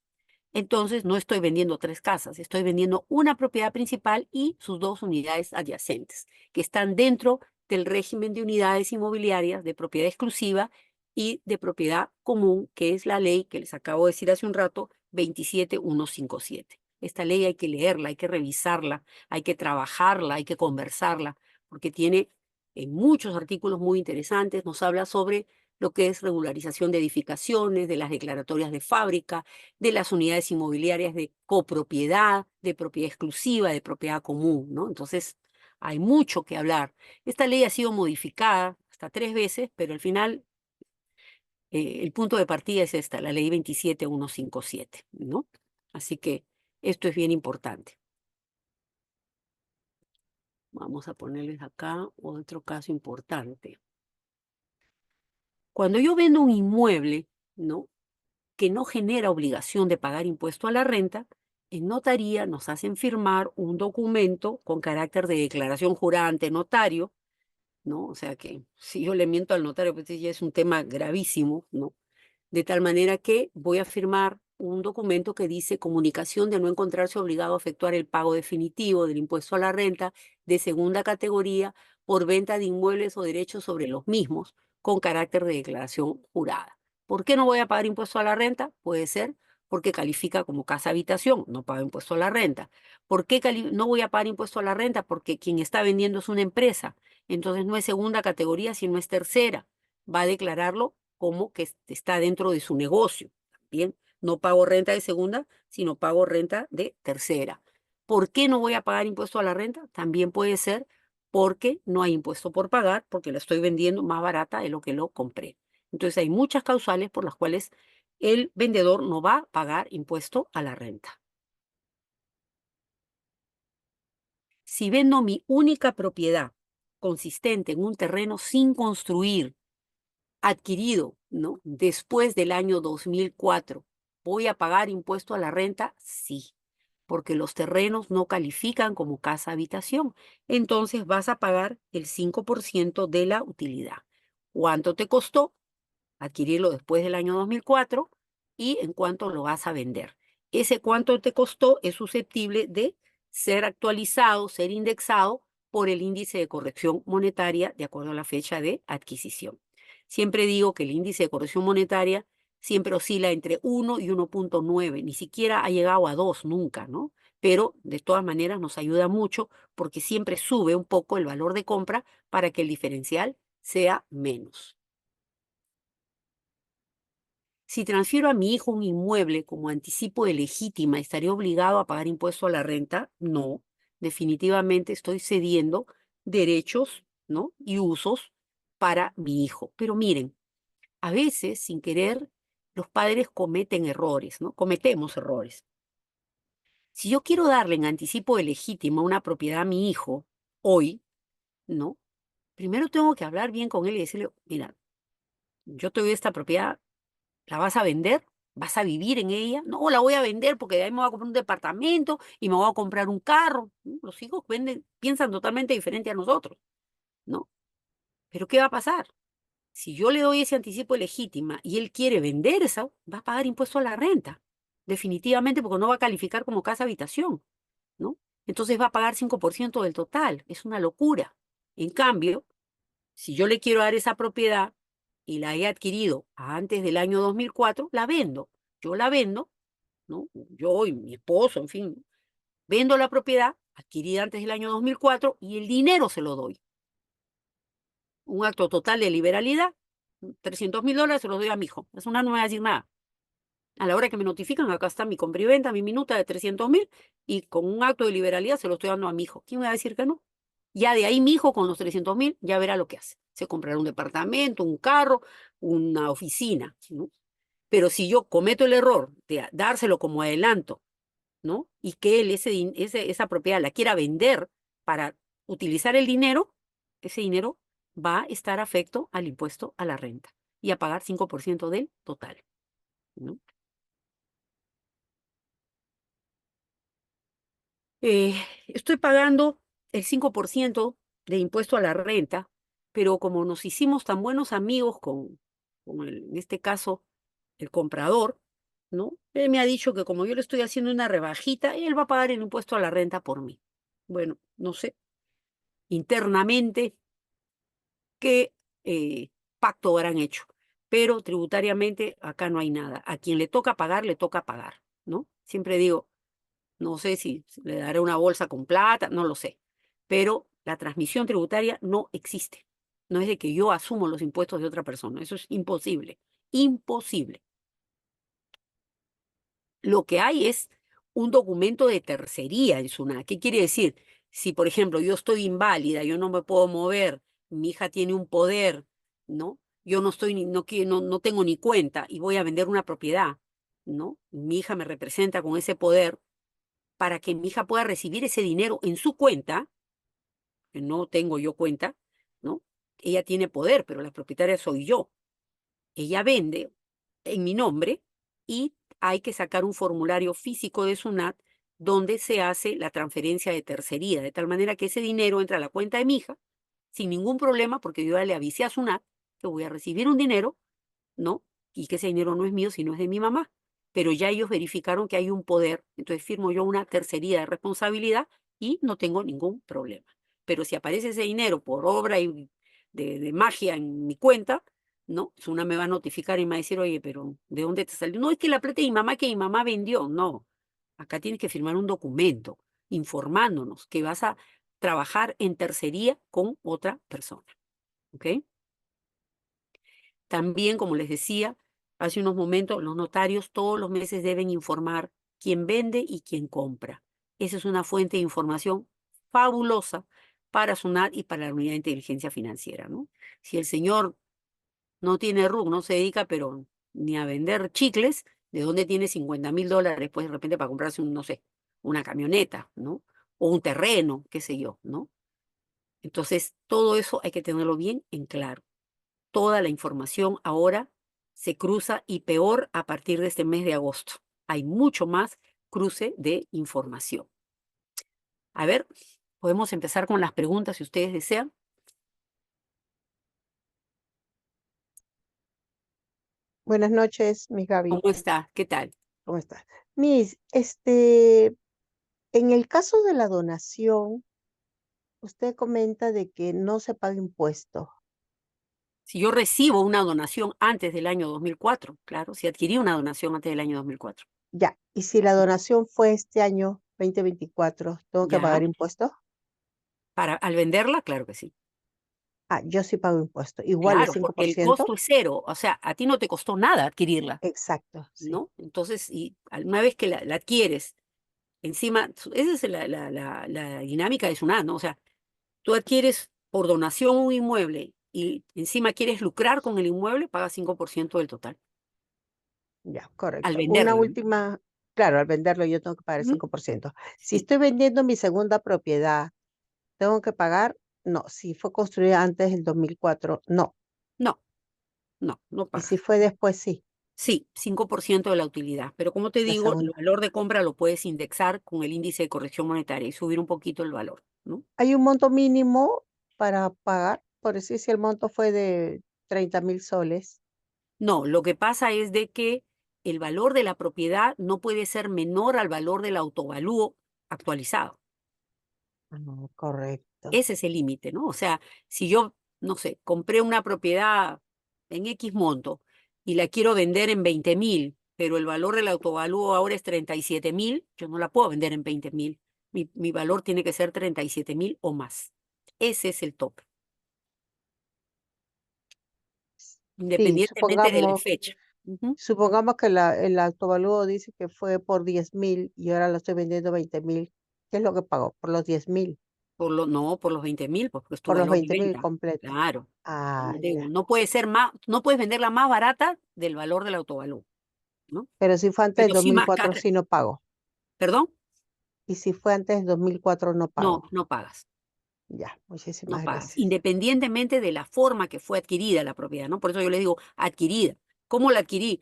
Entonces, no estoy vendiendo 3 casas, estoy vendiendo una propiedad principal y sus 2 unidades adyacentes, que están dentro del régimen de unidades inmobiliarias de propiedad exclusiva y de propiedad común, que es la ley que les acabo de decir hace un rato, 27157. Esta ley hay que leerla, hay que revisarla, hay que trabajarla, hay que conversarla, porque tiene en muchos artículos muy interesantes, nos habla sobre lo que es regularización de edificaciones, de las declaratorias de fábrica, de las unidades inmobiliarias de copropiedad, de propiedad exclusiva, de propiedad común, ¿no? Entonces, hay mucho que hablar. Esta ley ha sido modificada hasta 3 veces, pero al final el punto de partida es esta, la ley 27157, ¿no? Así que esto es bien importante. Vamos a ponerles acá otro caso importante. Cuando yo vendo un inmueble, ¿no? Que no genera obligación de pagar impuesto a la renta, en notaría nos hacen firmar un documento con carácter de declaración jurada ante notario, ¿no? O sea que si yo le miento al notario, pues ya es un tema gravísimo, ¿no? De tal manera que voy a firmar un documento que dice comunicación de no encontrarse obligado a efectuar el pago definitivo del impuesto a la renta de segunda categoría por venta de inmuebles o derechos sobre los mismos con carácter de declaración jurada. ¿Por qué no voy a pagar impuesto a la renta? Puede ser porque califica como casa habitación, no paga impuesto a la renta. ¿Por qué no voy a pagar impuesto a la renta? Porque quien está vendiendo es una empresa, entonces no es segunda categoría, sino es tercera. Va a declararlo como que está dentro de su negocio. Bien, no pago renta de segunda, sino pago renta de tercera. ¿Por qué no voy a pagar impuesto a la renta? También puede ser porque no hay impuesto por pagar, porque la estoy vendiendo más barata de lo que lo compré. Entonces hay muchas causales por las cuales el vendedor no va a pagar impuesto a la renta. Si vendo mi única propiedad consistente en un terreno sin construir, adquirido, ¿no? Después del año 2004, ¿voy a pagar impuesto a la renta? Sí, porque los terrenos no califican como casa habitación. Entonces vas a pagar el 5% de la utilidad. ¿Cuánto te costó adquirirlo después del año 2004 y en cuánto lo vas a vender? Ese cuánto te costó es susceptible de ser actualizado, ser indexado por el índice de corrección monetaria de acuerdo a la fecha de adquisición. Siempre digo que el índice de corrección monetaria siempre oscila entre 1 y 1,9, ni siquiera ha llegado a 2 nunca, ¿no? Pero de todas maneras nos ayuda mucho porque siempre sube un poco el valor de compra para que el diferencial sea menos. Si transfiero a mi hijo un inmueble como anticipo de legítima, ¿estaría obligado a pagar impuesto a la renta? No, definitivamente estoy cediendo derechos, ¿no? Y usos para mi hijo. Pero miren, a veces, sin querer, los padres cometen errores, ¿no? Cometemos errores. Si yo quiero darle en anticipo de legítima una propiedad a mi hijo hoy, ¿no? Primero tengo que hablar bien con él y decirle, mira, yo te doy esta propiedad. ¿La vas a vender? ¿Vas a vivir en ella? No, la voy a vender porque de ahí me voy a comprar un departamento y me voy a comprar un carro. Los hijos piensan totalmente diferente a nosotros, ¿no? Pero ¿qué va a pasar? Si yo le doy ese anticipo de legítima y él quiere vender esa, va a pagar impuesto a la renta. Definitivamente porque no va a calificar como casa habitación, ¿no? Entonces va a pagar 5% del total. Es una locura. En cambio, si yo le quiero dar esa propiedad y la he adquirido antes del año 2004, la vendo. Yo la vendo, ¿no? Yo y mi esposo, en fin, vendo la propiedad adquirida antes del año 2004 y el dinero se lo doy. Un acto total de liberalidad, $300,000 se los doy a mi hijo. Eso no me va a decir nada. A la hora que me notifican, acá está mi compra y venta, mi minuta de 300,000 y con un acto de liberalidad se lo estoy dando a mi hijo. ¿Quién me va a decir que no? Ya de ahí mi hijo con los 300,000 ya verá lo que hace. Se comprará un departamento, un carro, una oficina, ¿no? Pero si yo cometo el error de dárselo como adelanto, ¿no? Y que él esa propiedad la quiera vender para utilizar el dinero, ese dinero va a estar afecto al impuesto a la renta y a pagar 5% del total, ¿no? Eh, Estoy pagando el 5% de impuesto a la renta, pero como nos hicimos tan buenos amigos en este caso, el comprador, ¿no? Él me ha dicho que como yo le estoy haciendo una rebajita, él va a pagar el impuesto a la renta por mí. Bueno, no sé, internamente qué pacto habrán hecho, pero tributariamente acá no hay nada. A quien le toca pagar, ¿no? Siempre digo, no sé si le daré una bolsa con plata, no lo sé. Pero la transmisión tributaria no existe. No es de que yo asumo los impuestos de otra persona. Eso es imposible. Imposible. Lo que hay es un documento de tercería en SUNAT. ¿Qué quiere decir? Si, por ejemplo, yo estoy inválida, yo no me puedo mover, mi hija tiene un poder, ¿no? Yo no estoy, no tengo ni cuenta y voy a vender una propiedad, ¿no? Mi hija me representa con ese poder para que mi hija pueda recibir ese dinero en su cuenta, que no tengo yo cuenta, ¿no? Ella tiene poder, pero la propietaria soy yo. Ella vende en mi nombre y hay que sacar un formulario físico de SUNAT donde se hace la transferencia de tercería, de tal manera que ese dinero entra a la cuenta de mi hija sin ningún problema, porque yo ya le avisé a SUNAT que voy a recibir un dinero, ¿no? Y que ese dinero no es mío, sino es de mi mamá. Pero ya ellos verificaron que hay un poder, entonces firmo yo una tercería de responsabilidad y no tengo ningún problema. Pero si aparece ese dinero por obra de magia en mi cuenta, no, SUNAT me va a notificar y me va a decir, oye, pero ¿de dónde te salió? No, es que la plata de mi mamá que mi mamá vendió. No, acá tienes que firmar un documento informándonos que vas a trabajar en tercería con otra persona. ¿Ok? También, como les decía hace unos momentos, los notarios todos los meses deben informar quién vende y quién compra. esa es una fuente de información fabulosa para SUNAT y para la Unidad de Inteligencia Financiera, ¿no? Si el señor no tiene RUC, no se dedica, pero ni a vender chicles, ¿de dónde tiene $50.000, pues de repente para comprarse un, no sé, una camioneta, ¿no? O un terreno, qué sé yo, ¿no? Entonces, todo eso hay que tenerlo bien en claro. Toda la información ahora se cruza y peor a partir de este mes de agosto. Hay mucho más cruce de información. A ver, podemos empezar con las preguntas si ustedes desean. Buenas noches, Miss Gaby. ¿Cómo está? ¿Qué tal? ¿Cómo estás? Miss, en el caso de la donación, usted comenta de que no se paga impuesto. Si yo recibo una donación antes del año 2004, claro, si adquirí una donación antes del año 2004, Ya, y si la donación fue este año 2024, ¿tengo que ya, pagar impuestos? al venderla, claro que sí. Ah, yo sí pago impuesto. Igual el Claro, cinco porque por el ciento. costo es cero, o sea, a ti no te costó nada adquirirla, Exacto, sí. ¿no? Entonces, y una vez que la adquieres, encima, esa es la dinámica de SUNAT, ¿no? O sea, tú adquieres por donación un inmueble y encima quieres lucrar con el inmueble, pagas 5% del total, Ya, al correcto. Una venderlo, ¿no? última, claro, al venderlo yo tengo que pagar el Ujú. 5%. Si Sí, estoy vendiendo mi segunda propiedad, ¿tengo que pagar? No, si fue construida antes del 2004, no. no, no Y si pagas. fue después, sí. Sí, 5% de la utilidad, pero como te La digo, el segunda. valor de compra lo puedes indexar con el índice de corrección monetaria y subir un poquito el valor, ¿no? Hay un monto mínimo para pagar, por decir si el monto fue de 30.000 soles. No, lo que pasa es de que el valor de la propiedad no puede ser menor al valor del autovalúo actualizado. Ah, correcto. Ese es el límite, ¿no? O sea, si yo, no sé, compré una propiedad en X monto y la quiero vender en 20.000, pero el valor del autovalúo ahora es 37.000, yo no la puedo vender en 20.000. Mi valor tiene que ser 37.000 o más. Ese es el tope, Sí, independientemente de la fecha. Ujú. supongamos que el autovalúo dice que fue por 10.000 y ahora lo estoy vendiendo 20.000. ¿Qué es lo que pagó? Por los 10.000, No, por los 20.000, pues, porque es tu por los valor de 20.000 venta. completo. Claro. Ah, Como te digo, ya. no puede ser más, no puedes venderla más barata del valor del autovalúo, ¿no? Pero si fue antes del Pero dos sí mil más cuatro cara. sí no pago. ¿Perdón? Y si fue antes del 2004 no No, pago. no pagas. Ya, No muchísimas pagas, gracias. independientemente de la forma que fue adquirida la propiedad, ¿no? Por eso yo le digo adquirida. ¿Cómo la adquirí?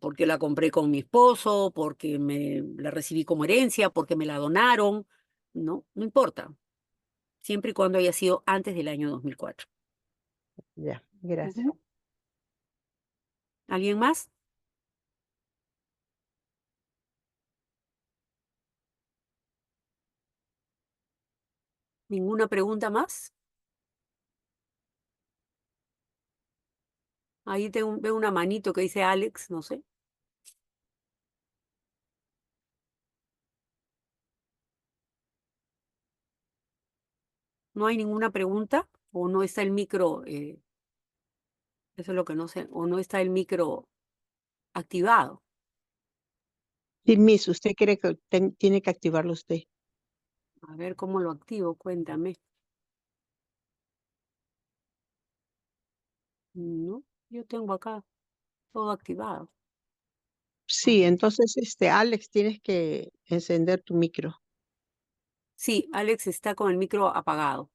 Porque la compré con mi esposo, porque me la recibí como herencia, porque me la donaron, ¿no? No importa, siempre y cuando haya sido antes del año 2004. Ya, gracias. Ujú. ¿Alguien más? ¿Ninguna pregunta más? Ahí veo una manito que dice Alex, no sé. ¿No hay ninguna pregunta? ¿O no está el micro? Eso es lo que no sé. ¿O no está el micro activado? Sí, Miss, usted quiere que tiene que activarlo usted. A ver cómo lo activo, cuéntame. No, yo tengo acá todo activado. A Sí, ver. entonces, Alex, tienes que encender tu micro. Sí, Alex está con el micro apagado.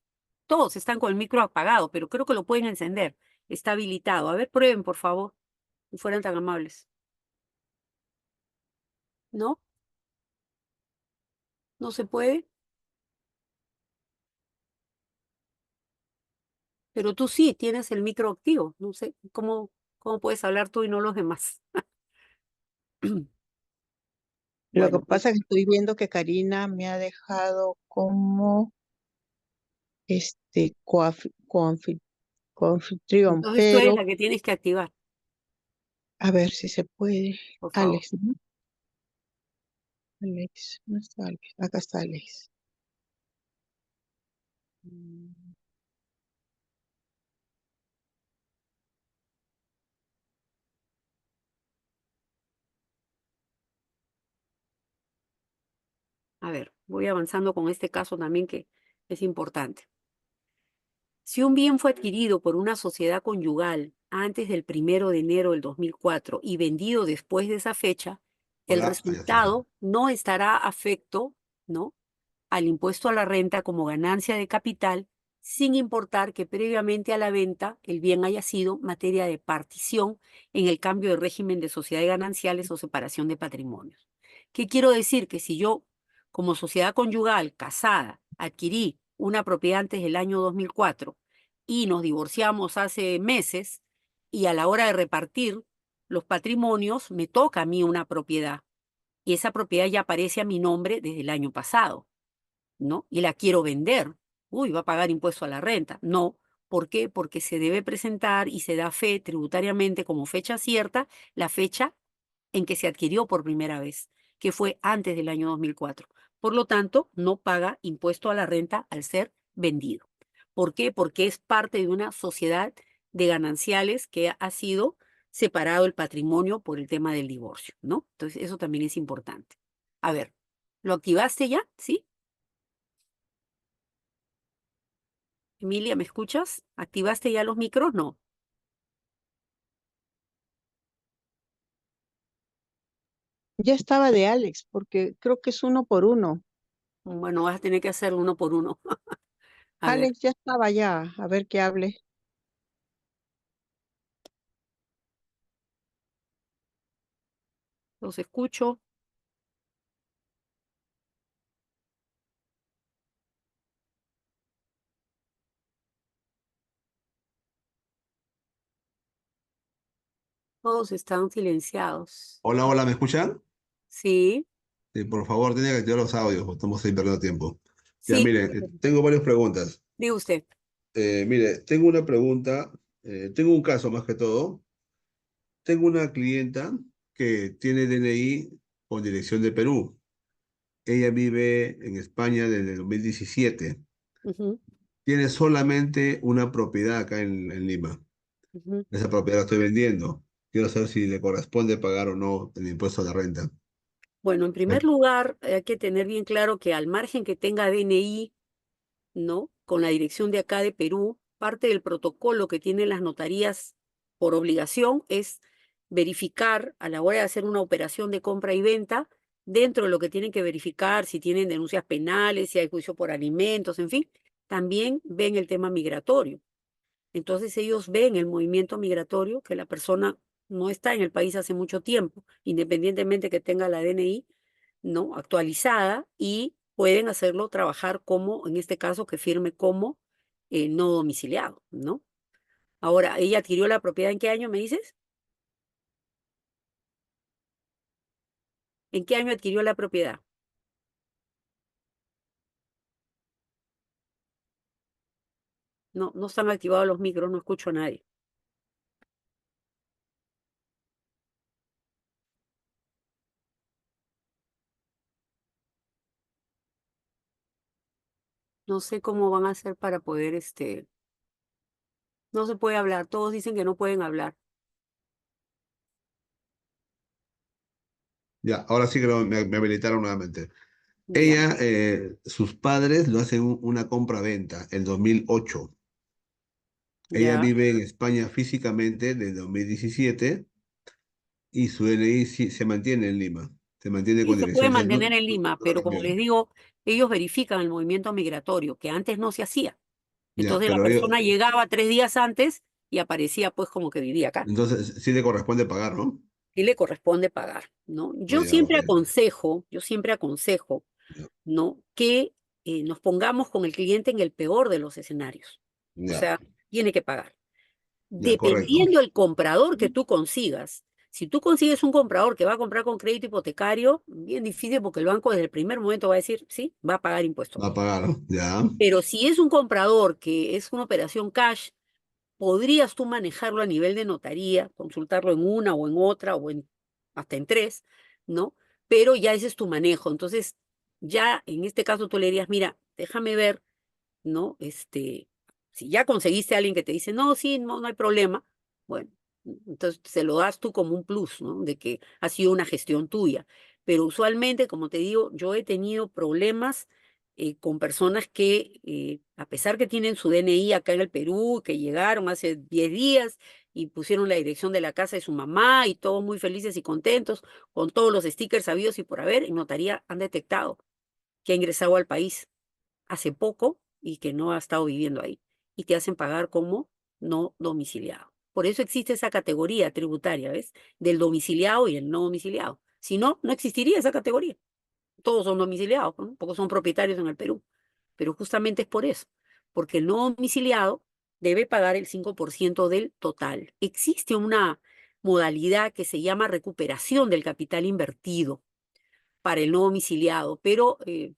Todos están con el micro apagado, pero creo que lo pueden encender. Está habilitado. A ver, prueben, por favor, si fueran tan amables. ¿No? ¿No se puede? Pero tú sí tienes el micro activo. No sé cómo puedes hablar tú y no los demás. Lo que Bueno, pues pasa es que estoy viendo que Karina me ha dejado como coanfitrión, entonces tú eres pero la que tienes que activar, a ver si se puede. por favor. Alex, ¿no? Alex, ¿no está Alex? Acá está Alex. Mm. A ver, voy avanzando con este caso también que es importante. Si un bien fue adquirido por una sociedad conyugal antes del 1 de enero del 2004 y vendido después de esa fecha, el Hola, ahí está. resultado no estará afecto, ¿no?, al impuesto a la renta como ganancia de capital, sin importar que previamente a la venta el bien haya sido materia de partición en el cambio de régimen de sociedades gananciales o separación de patrimonios. ¿Qué quiero decir? Que si yo, como sociedad conyugal casada, adquirí una propiedad antes del año 2004 y nos divorciamos hace meses, y a la hora de repartir los patrimonios me toca a mí una propiedad, y esa propiedad ya aparece a mi nombre desde el año pasado, ¿no? Y la quiero vender. Uy, va a pagar impuesto a la renta. No. ¿Por qué? Porque se debe presentar y se da fe tributariamente como fecha cierta la fecha en que se adquirió por primera vez, que fue antes del año 2004. Por lo tanto, no paga impuesto a la renta al ser vendido. ¿Por qué? Porque es parte de una sociedad de gananciales que ha sido separado el patrimonio por el tema del divorcio, ¿no? Entonces, eso también es importante. A ver, ¿lo activaste ya? ¿Sí? Emilia, ¿me escuchas? ¿Activaste ya los micros? No. Ya estaba de Alex, porque creo que es uno por uno. Bueno, vas a tener que hacerlo uno por uno. A ver, Alex ya estaba ya, a ver que hable. los escucho. Todos están silenciados. Hola, hola, ¿me escuchan? Sí, Sí, por favor, tiene que activar los audios, estamos ahí perdiendo tiempo. Ya, sí. mire, tengo varias preguntas. Diga usted. Mire, tengo una pregunta, tengo un caso más que todo. Tengo una clienta que tiene DNI con dirección de Perú. Ella vive en España desde el 2017. Ujú, Tiene solamente una propiedad acá en Lima. ujú. Esa propiedad la estoy vendiendo. Quiero saber si le corresponde pagar o no el impuesto a la renta. Bueno, en primer lugar, hay que tener bien claro que al margen que tenga DNI, ¿no?, con la dirección de acá de Perú, parte del protocolo que tienen las notarías por obligación es verificar a la hora de hacer una operación de compra y venta, dentro de lo que tienen que verificar, si tienen denuncias penales, si hay juicio por alimentos, en fin, también ven el tema migratorio. Entonces ellos ven el movimiento migratorio, que la persona no está en el país hace mucho tiempo, independientemente que tenga la DNI, ¿no?, actualizada, y pueden hacerlo trabajar como, en este caso, que firme como no domiciliado, ¿no? Ahora, ¿ella adquirió la propiedad en qué año, me dices? ¿En qué año adquirió la propiedad? No, no están activados los micros, no escucho a nadie. No sé cómo van a hacer para poder, no se puede hablar, todos dicen que no pueden hablar. Ya, ahora sí que me habilitaron nuevamente. Ya, Ella, sus padres lo hacen una compra-venta en 2008. Ella ya. vive en España físicamente desde 2017 y su DNI sí se mantiene en Lima. Se mantiene Sí, con se puede dirección, o sea, no, mantener en no Lima, lo pero como cambió. les digo, ellos verifican el movimiento migratorio, que antes no se hacía. Ya, Entonces la pero ellos, persona llegaba 3 días antes y aparecía pues como que vivía acá. entonces sí le corresponde pagar, ¿no? Y le corresponde pagar, ¿no? Ah, ya, ok. Yo siempre aconsejo, Ya, ¿no?, que nos pongamos con el cliente en el peor de los escenarios. O ya, sea, tiene que pagar. ya, correcto. Dependiendo del comprador que tú consigas. Si tú consigues un comprador que va a comprar con crédito hipotecario, bien difícil, porque el banco desde el primer momento va a decir, sí, va a pagar impuestos. Va a pagar, ¿no? Ya, Pero si es un comprador que es una operación cash, podrías tú manejarlo a nivel de notaría, consultarlo en una o en otra o hasta en tres, ¿no? Pero ya ese es tu manejo. Entonces, ya en este caso tú le dirías, mira, déjame ver, ¿no? Si ya conseguiste a alguien que te dice, no, sí, no, no hay problema, bueno, entonces se lo das tú como un plus, ¿no? De que ha sido una gestión tuya. Pero usualmente, como te digo, yo he tenido problemas con personas que, a pesar que tienen su DNI acá en el Perú, que llegaron hace 10 días y pusieron la dirección de la casa de su mamá y todos muy felices y contentos, con todos los stickers sabidos y por haber, en notaría han detectado que ha ingresado al país hace poco y que no ha estado viviendo ahí, y te hacen pagar como no domiciliado. Por eso existe esa categoría tributaria, ¿ves? Del domiciliado y el no domiciliado. Si no, no existiría esa categoría. Todos son domiciliados, ¿no? Porque son propietarios en el Perú. Pero justamente es por eso, porque el no domiciliado debe pagar el 5% del total. Existe una modalidad que se llama recuperación del capital invertido para el no domiciliado, pero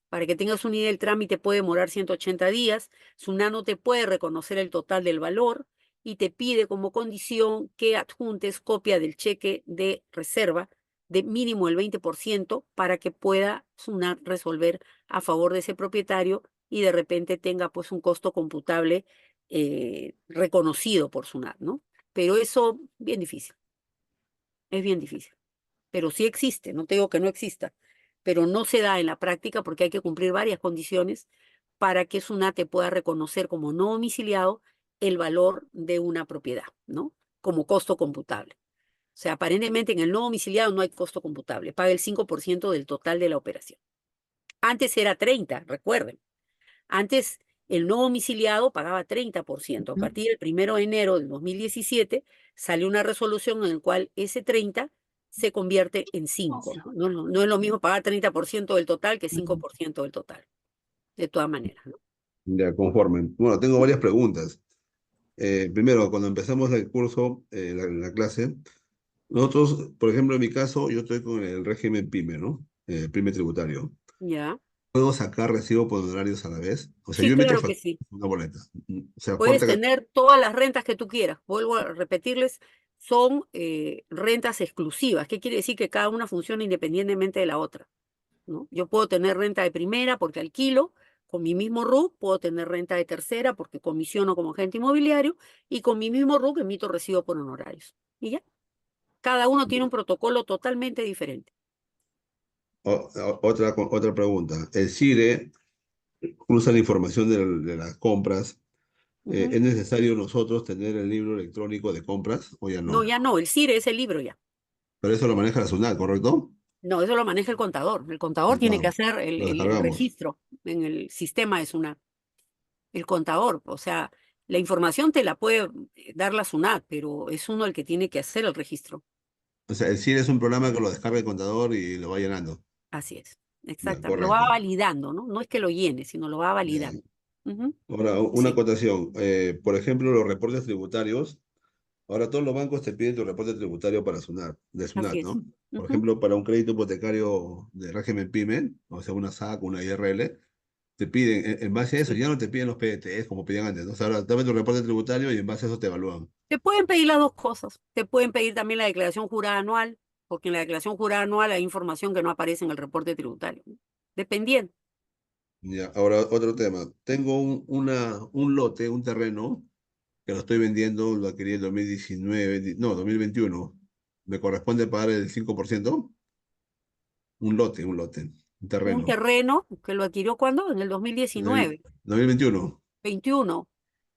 para que tengas una idea, el trámite puede demorar 180 días, SUNAT no te puede reconocer el total del valor y te pide como condición que adjuntes copia del cheque de reserva de mínimo el 20% para que pueda SUNAT resolver a favor de ese propietario y de repente tenga pues un costo computable reconocido por SUNAT, ¿no? Pero eso, bien difícil, es bien difícil, pero sí existe, no te digo que no exista, pero no se da en la práctica porque hay que cumplir varias condiciones para que SUNAT te pueda reconocer como no domiciliado el valor de una propiedad, ¿no? Como costo computable. O sea, aparentemente en el no domiciliado no hay costo computable, paga el 5% del total de la operación. Antes era 30, recuerden. Antes el no domiciliado pagaba 30%. A partir del 1 de enero del 2017 salió una resolución en la cual ese 30 se convierte en 5. No es lo mismo pagar 30% del total que 5% del total, de todas maneras, ¿no? Ya, conforme. Bueno, tengo varias preguntas. Primero, cuando empezamos el curso, la clase, nosotros, por ejemplo, en mi caso, yo estoy con el régimen PYME, ¿no? Pyme tributario. Ya. ¿Puedo sacar recibo por honorarios a la vez? O sea, Sí, yo emito claro que sí. una boleta. O sea, Puedes falta que... tener todas las rentas que tú quieras. Vuelvo a repetirles, son rentas exclusivas. ¿Qué quiere decir? Que cada una funciona independientemente de la otra, ¿no? Yo puedo tener renta de primera porque alquilo con mi mismo RUC, puedo tener renta de tercera porque comisiono como agente inmobiliario y con mi mismo RUC emito recibo por honorarios. Y ya, cada uno tiene un protocolo totalmente diferente. Otra pregunta. El CIRE cruza la información de las compras. Ujú. ¿Es necesario nosotros tener el libro electrónico de compras o ya No, no? ya no, el CIRE es el libro ya. Pero eso lo maneja la SUNAT, ¿correcto? No, eso lo maneja el contador. El contador tiene que No, hacer lo el descargamos. registro en el sistema de SUNAT. El contador, o sea, la información te la puede dar la SUNAT, pero es uno el que tiene que hacer el registro. O sea, el CIRE es un programa que lo descarga el contador y lo va llenando. Así es, Ya, exactamente. Lo va correcto. validando, ¿no? No es que lo llene, sino lo va Ya. validando. Ujú. Ahora, una Sí, acotación. Por ejemplo, los reportes tributarios. Ahora todos los bancos te piden tu reporte tributario para SUNAT, de así SUNAT, es. ¿no? Por Ujú. ejemplo, para un crédito hipotecario de régimen PYME, o sea, una SAC, una IRL, te piden, en base a eso, Sí. ya no te piden los PDTs como pedían antes, ¿no? O sea, ahora dame tu reporte tributario y en base a eso te evalúan. Te pueden pedir las dos cosas. Te pueden pedir también la declaración jurada anual, porque en la declaración jurada anual hay información que no aparece en el reporte tributario, ¿no? Dependiendo. Ya, ahora otro tema. Tengo un lote, un terreno, que lo estoy vendiendo, lo adquirí en 2019, no, 2021. ¿Me corresponde pagar el 5%? Un Un terreno. terreno que lo adquirió cuando en el En el 2019, 2021, 21,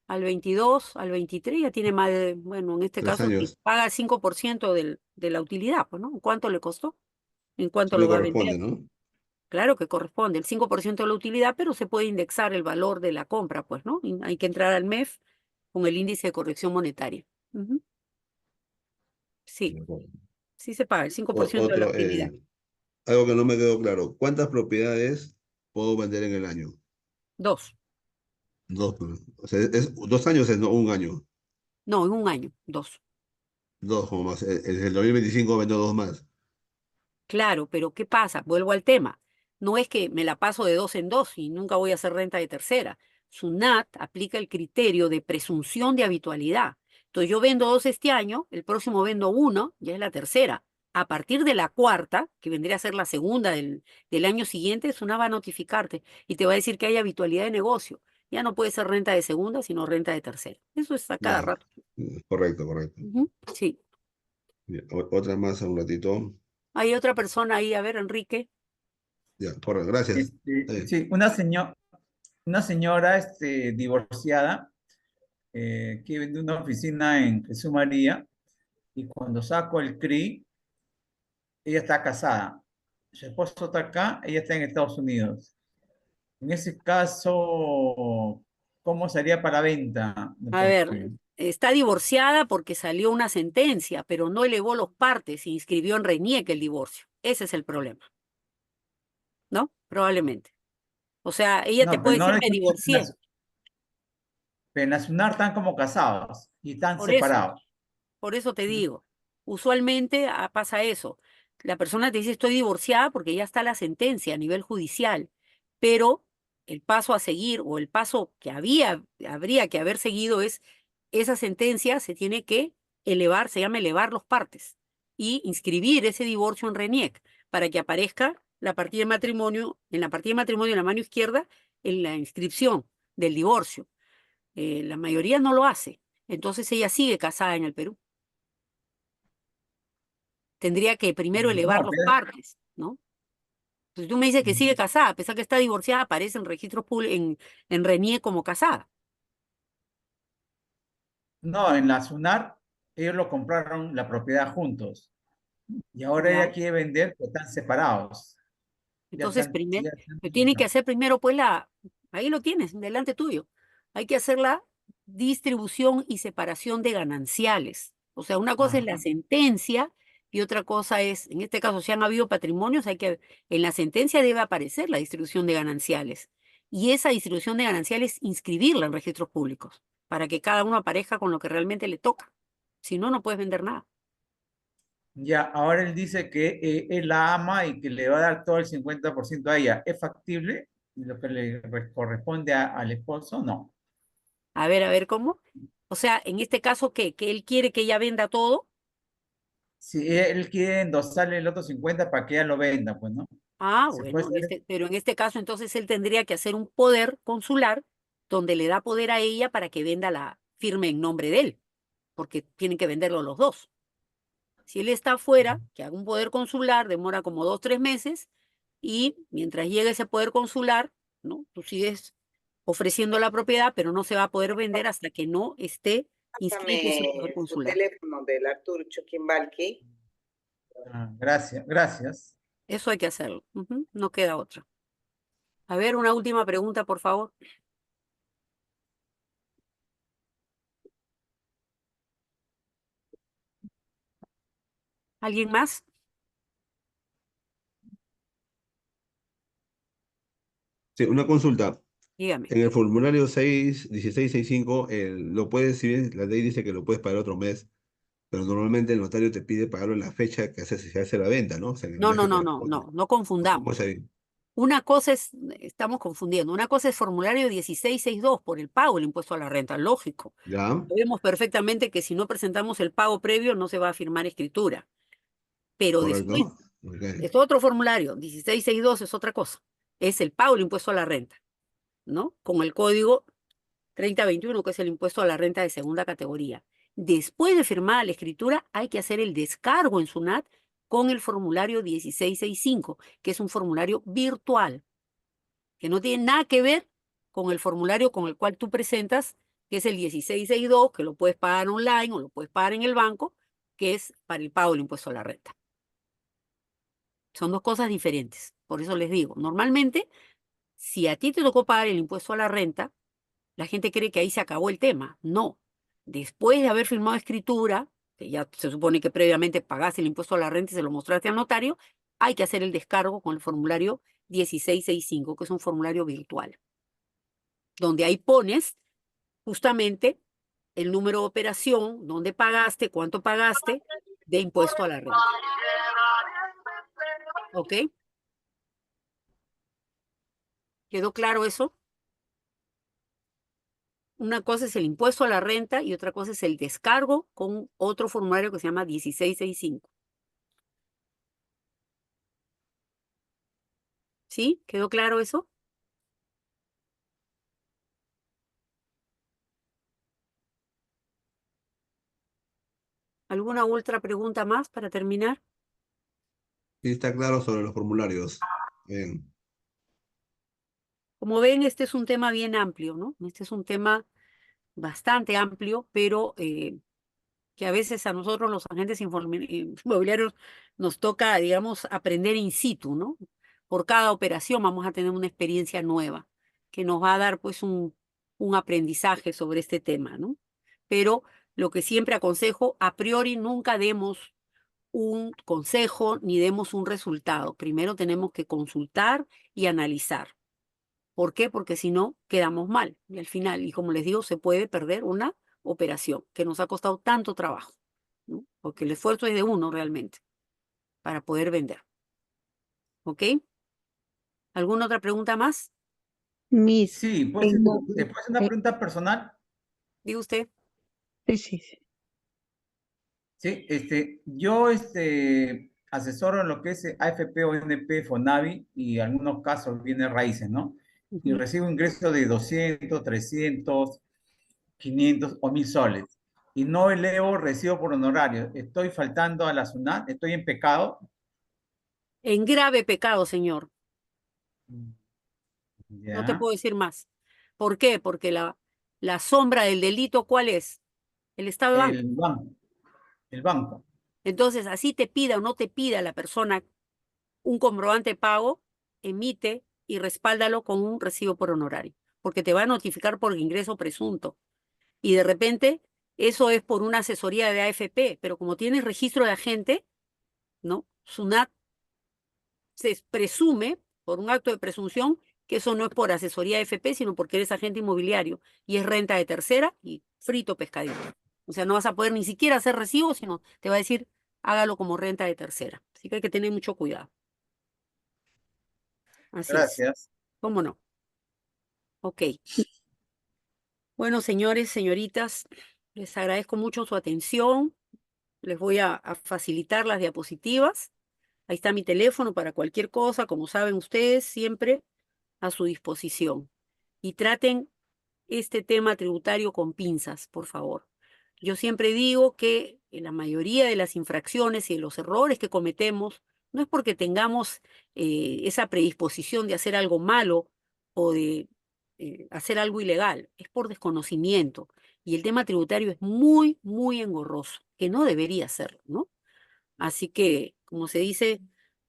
al 22, al 23 ya tiene más de, bueno, en este tres caso si años. paga el 5% de la utilidad, pues, ¿no? ¿Cuánto le costó? ¿En Sí cuánto me lo va a vender? corresponde, ¿no? Claro que corresponde el 5% de la utilidad, pero se puede indexar el valor de la compra, pues, ¿no? Y hay que entrar al MEF con el índice de corrección monetaria. Ujú. Sí, De acuerdo. sí se paga el 5% de la Otro, utilidad. algo que no me quedó claro. ¿Cuántas propiedades puedo vender en el año? Dos. Dos. Pues. O sea, 2 años es no un año. No, en un año, dos. Dos como más. En el 2025 vendo dos más. Claro, pero ¿qué pasa? Vuelvo al tema. No es que me la paso de dos en dos y nunca voy a hacer renta de tercera. SUNAT aplica el criterio de presunción de habitualidad. Entonces yo vendo dos este año, el próximo vendo uno, ya es la tercera. A partir de la cuarta, que vendría a ser la segunda del año siguiente, SUNAT va a notificarte y te va a decir que hay habitualidad de negocio. Ya no puede ser renta de segunda, sino renta de tercera. Eso es a cada Ya. rato. Correcto, correcto. Ujú. Sí. Ya, otra más a un ratito. Hay otra persona ahí, a ver, Enrique. Ya, gracias. Sí, una señora divorciada que vende una oficina en Jesús María y cuando saco el CRI, ella está casada. Su esposo está acá, ella está en Estados Unidos. En ese caso, ¿cómo sería para venta? A ver, está divorciada porque salió una sentencia, pero no elevó los partes y inscribió en RENIEC el divorcio. Ese es el problema, ¿no? Probablemente. O sea, ella te No, pero puede no decir, le me divorcié. pero en la SUNAR están como casados y están Por eso. separados. Por eso te digo, usualmente pasa eso. La persona te dice estoy divorciada porque ya está la sentencia a nivel judicial, pero el paso a seguir o el paso que habría que haber seguido es esa sentencia se tiene que elevar, se llama elevar los partes y inscribir ese divorcio en RENIEC para que aparezca la partida de matrimonio, en la partida de matrimonio en la mano izquierda, en la inscripción del divorcio. La mayoría no lo hace. Entonces ella sigue casada en el Perú. Tendría que primero elevar No, los partes, ¿no? Entonces tú me dices que sigue casada, a pesar que está divorciada, aparece en registros públicos, en RENIE como casada. no, en la SUNAR ellos lo compraron la propiedad juntos y ahora Ya. ella quiere vender, pero están separados. Entonces, primero, Ya están tiene que separados. hacer primero, pues ahí lo tienes, delante tuyo. Hay que hacer la distribución y separación de gananciales. O sea, una cosa es la Ajá. sentencia y otra cosa es, en este caso, si han habido patrimonios, en la sentencia debe aparecer la distribución de gananciales. Y esa distribución de gananciales, inscribirla en registros públicos, para que cada uno aparezca con lo que realmente le toca. Si no, no puedes vender nada. Ya, ahora él dice que él la ama y que le va a dar todo el 50% a ella. ¿Es factible lo que le corresponde al esposo? No. A ver, ¿cómo? O sea, en este caso, ¿qué? ¿Que él quiere que ella venda todo? Si él quiere endosarle el otro 50 para que ella lo venda, pues, ¿no? Ah, Se puede bueno, hacer. pero en este caso entonces él tendría que hacer un poder consular donde le da poder a ella para que venda la firme en nombre de él, porque tienen que venderlo los dos. Si él está afuera, que haga un poder consular, demora como 2, 3 meses, y mientras llega ese poder consular, ¿no? Tú sigues ofreciendo la propiedad, pero no se va a poder vender hasta que no esté inscrito ese poder Pásame su consular. teléfono del Artur Chuquimbalqui. Gracias, gracias. Eso hay que hacerlo. Ujú, no queda otra. A ver, una última pregunta, por favor. ¿Alguien más? Sí, una consulta. Dígame. En el formulario 1665, lo puedes, si bien la ley dice que lo puedes pagar otro mes, pero normalmente el notario te pide pagarlo en la fecha que se hace la venta, ¿no? O sea, en el No, mes no, que no, no, corresponde. no, no ¿Cómo es confundamos. ahí? Una cosa es, estamos confundiendo, una cosa es formulario 1662 por el pago del impuesto a la renta, lógico. ¿Ya? Sabemos perfectamente que si no presentamos el pago previo no se va a firmar escritura, pero después, ¿Correcto? Ok. es otro formulario, 1662 es otra cosa, es el pago del impuesto a la renta, ¿no? Con el código 3021, que es el impuesto a la renta de segunda categoría. Después de firmada la escritura, hay que hacer el descargo en SUNAT con el formulario 1665, que es un formulario virtual, que no tiene nada que ver con el formulario con el cual tú presentas, que es el 1662, que lo puedes pagar online o lo puedes pagar en el banco, que es para el pago del impuesto a la renta. Son dos cosas diferentes. Por eso les digo, normalmente, si a ti te tocó pagar el impuesto a la renta, la gente cree que ahí se acabó el tema. No. Después de haber firmado escritura, que ya se supone que previamente pagaste el impuesto a la renta y se lo mostraste al notario, hay que hacer el descargo con el formulario 1665, que es un formulario virtual, donde ahí pones justamente el número de operación, dónde pagaste, cuánto pagaste de impuesto a la renta. ¿Ok? ¿Quedó claro eso? Una cosa es el impuesto a la renta y otra cosa es el descargo con otro formulario que se llama 1665. ¿Sí? ¿Quedó claro eso? ¿Alguna otra pregunta más para terminar? Sí, está claro sobre los formularios. Bien. Como ven, este es un tema bien amplio, ¿no? Este es un tema bastante amplio, pero que a veces a nosotros los agentes inmobiliarios nos toca, digamos, aprender in situ, ¿no? Por cada operación vamos a tener una experiencia nueva que nos va a dar pues un aprendizaje sobre este tema, ¿no? Pero lo que siempre aconsejo, a priori nunca demos un consejo ni demos un resultado. Primero tenemos que consultar y analizar. ¿Por qué? Porque si no, quedamos mal. Y al final, y como les digo, se puede perder una operación que nos ha costado tanto trabajo, ¿no? Porque el esfuerzo es de uno realmente para poder vender. ¿Ok? ¿Alguna otra pregunta más? Miss, Sí, pues, tengo, ¿te puedo hacer una pregunta personal? Diga usted. sí. Sí, yo asesoro en lo que es AFP, ONP, FONAVI y en algunos casos viene raíces, ¿no? Y Ujú. recibo ingresos de 200, 300, 500 o 1000 soles. Y no elevo recibo por honorario. Estoy faltando a la SUNAT, estoy en pecado. En grave pecado, señor. No te Ya, puedo decir más. ¿Por qué? Porque la sombra del delito, ¿cuál es? El estado de banca. el banco, el banco. Entonces, así te pida o no te pida la persona un comprobante de pago, emite y respáldalo con un recibo por honorario, porque te va a notificar por ingreso presunto. Y de repente, eso es por una asesoría de AFP, pero como tienes registro de agente, ¿no? SUNAT se presume, por un acto de presunción, que eso no es por asesoría de AFP, sino porque eres agente inmobiliario y es renta de tercera y frito pescadito. O sea, no vas a poder ni siquiera hacer recibo, sino te va a decir, hágalo como renta de tercera. Así que hay que tener mucho cuidado. Así es. Gracias. ¿Cómo no? Ok. Bueno, señores, señoritas, les agradezco mucho su atención. Les voy a facilitar las diapositivas. Ahí está mi teléfono para cualquier cosa, como saben ustedes, siempre a su disposición. Y traten este tema tributario con pinzas, por favor. Yo siempre digo que en la mayoría de las infracciones y de los errores que cometemos, no es porque tengamos esa predisposición de hacer algo malo o de hacer algo ilegal, es por desconocimiento. Y el tema tributario es muy, muy engorroso, que no debería serlo, ¿no? Así que, como se dice,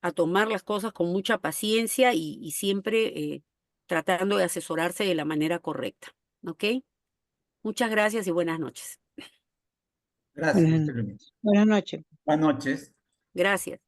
a tomar las cosas con mucha paciencia y siempre tratando de asesorarse de la manera correcta. ¿Ok? Muchas gracias y buenas noches. Gracias, Buenas, Mr. Lumis. buenas noches. Buenas noches. Gracias.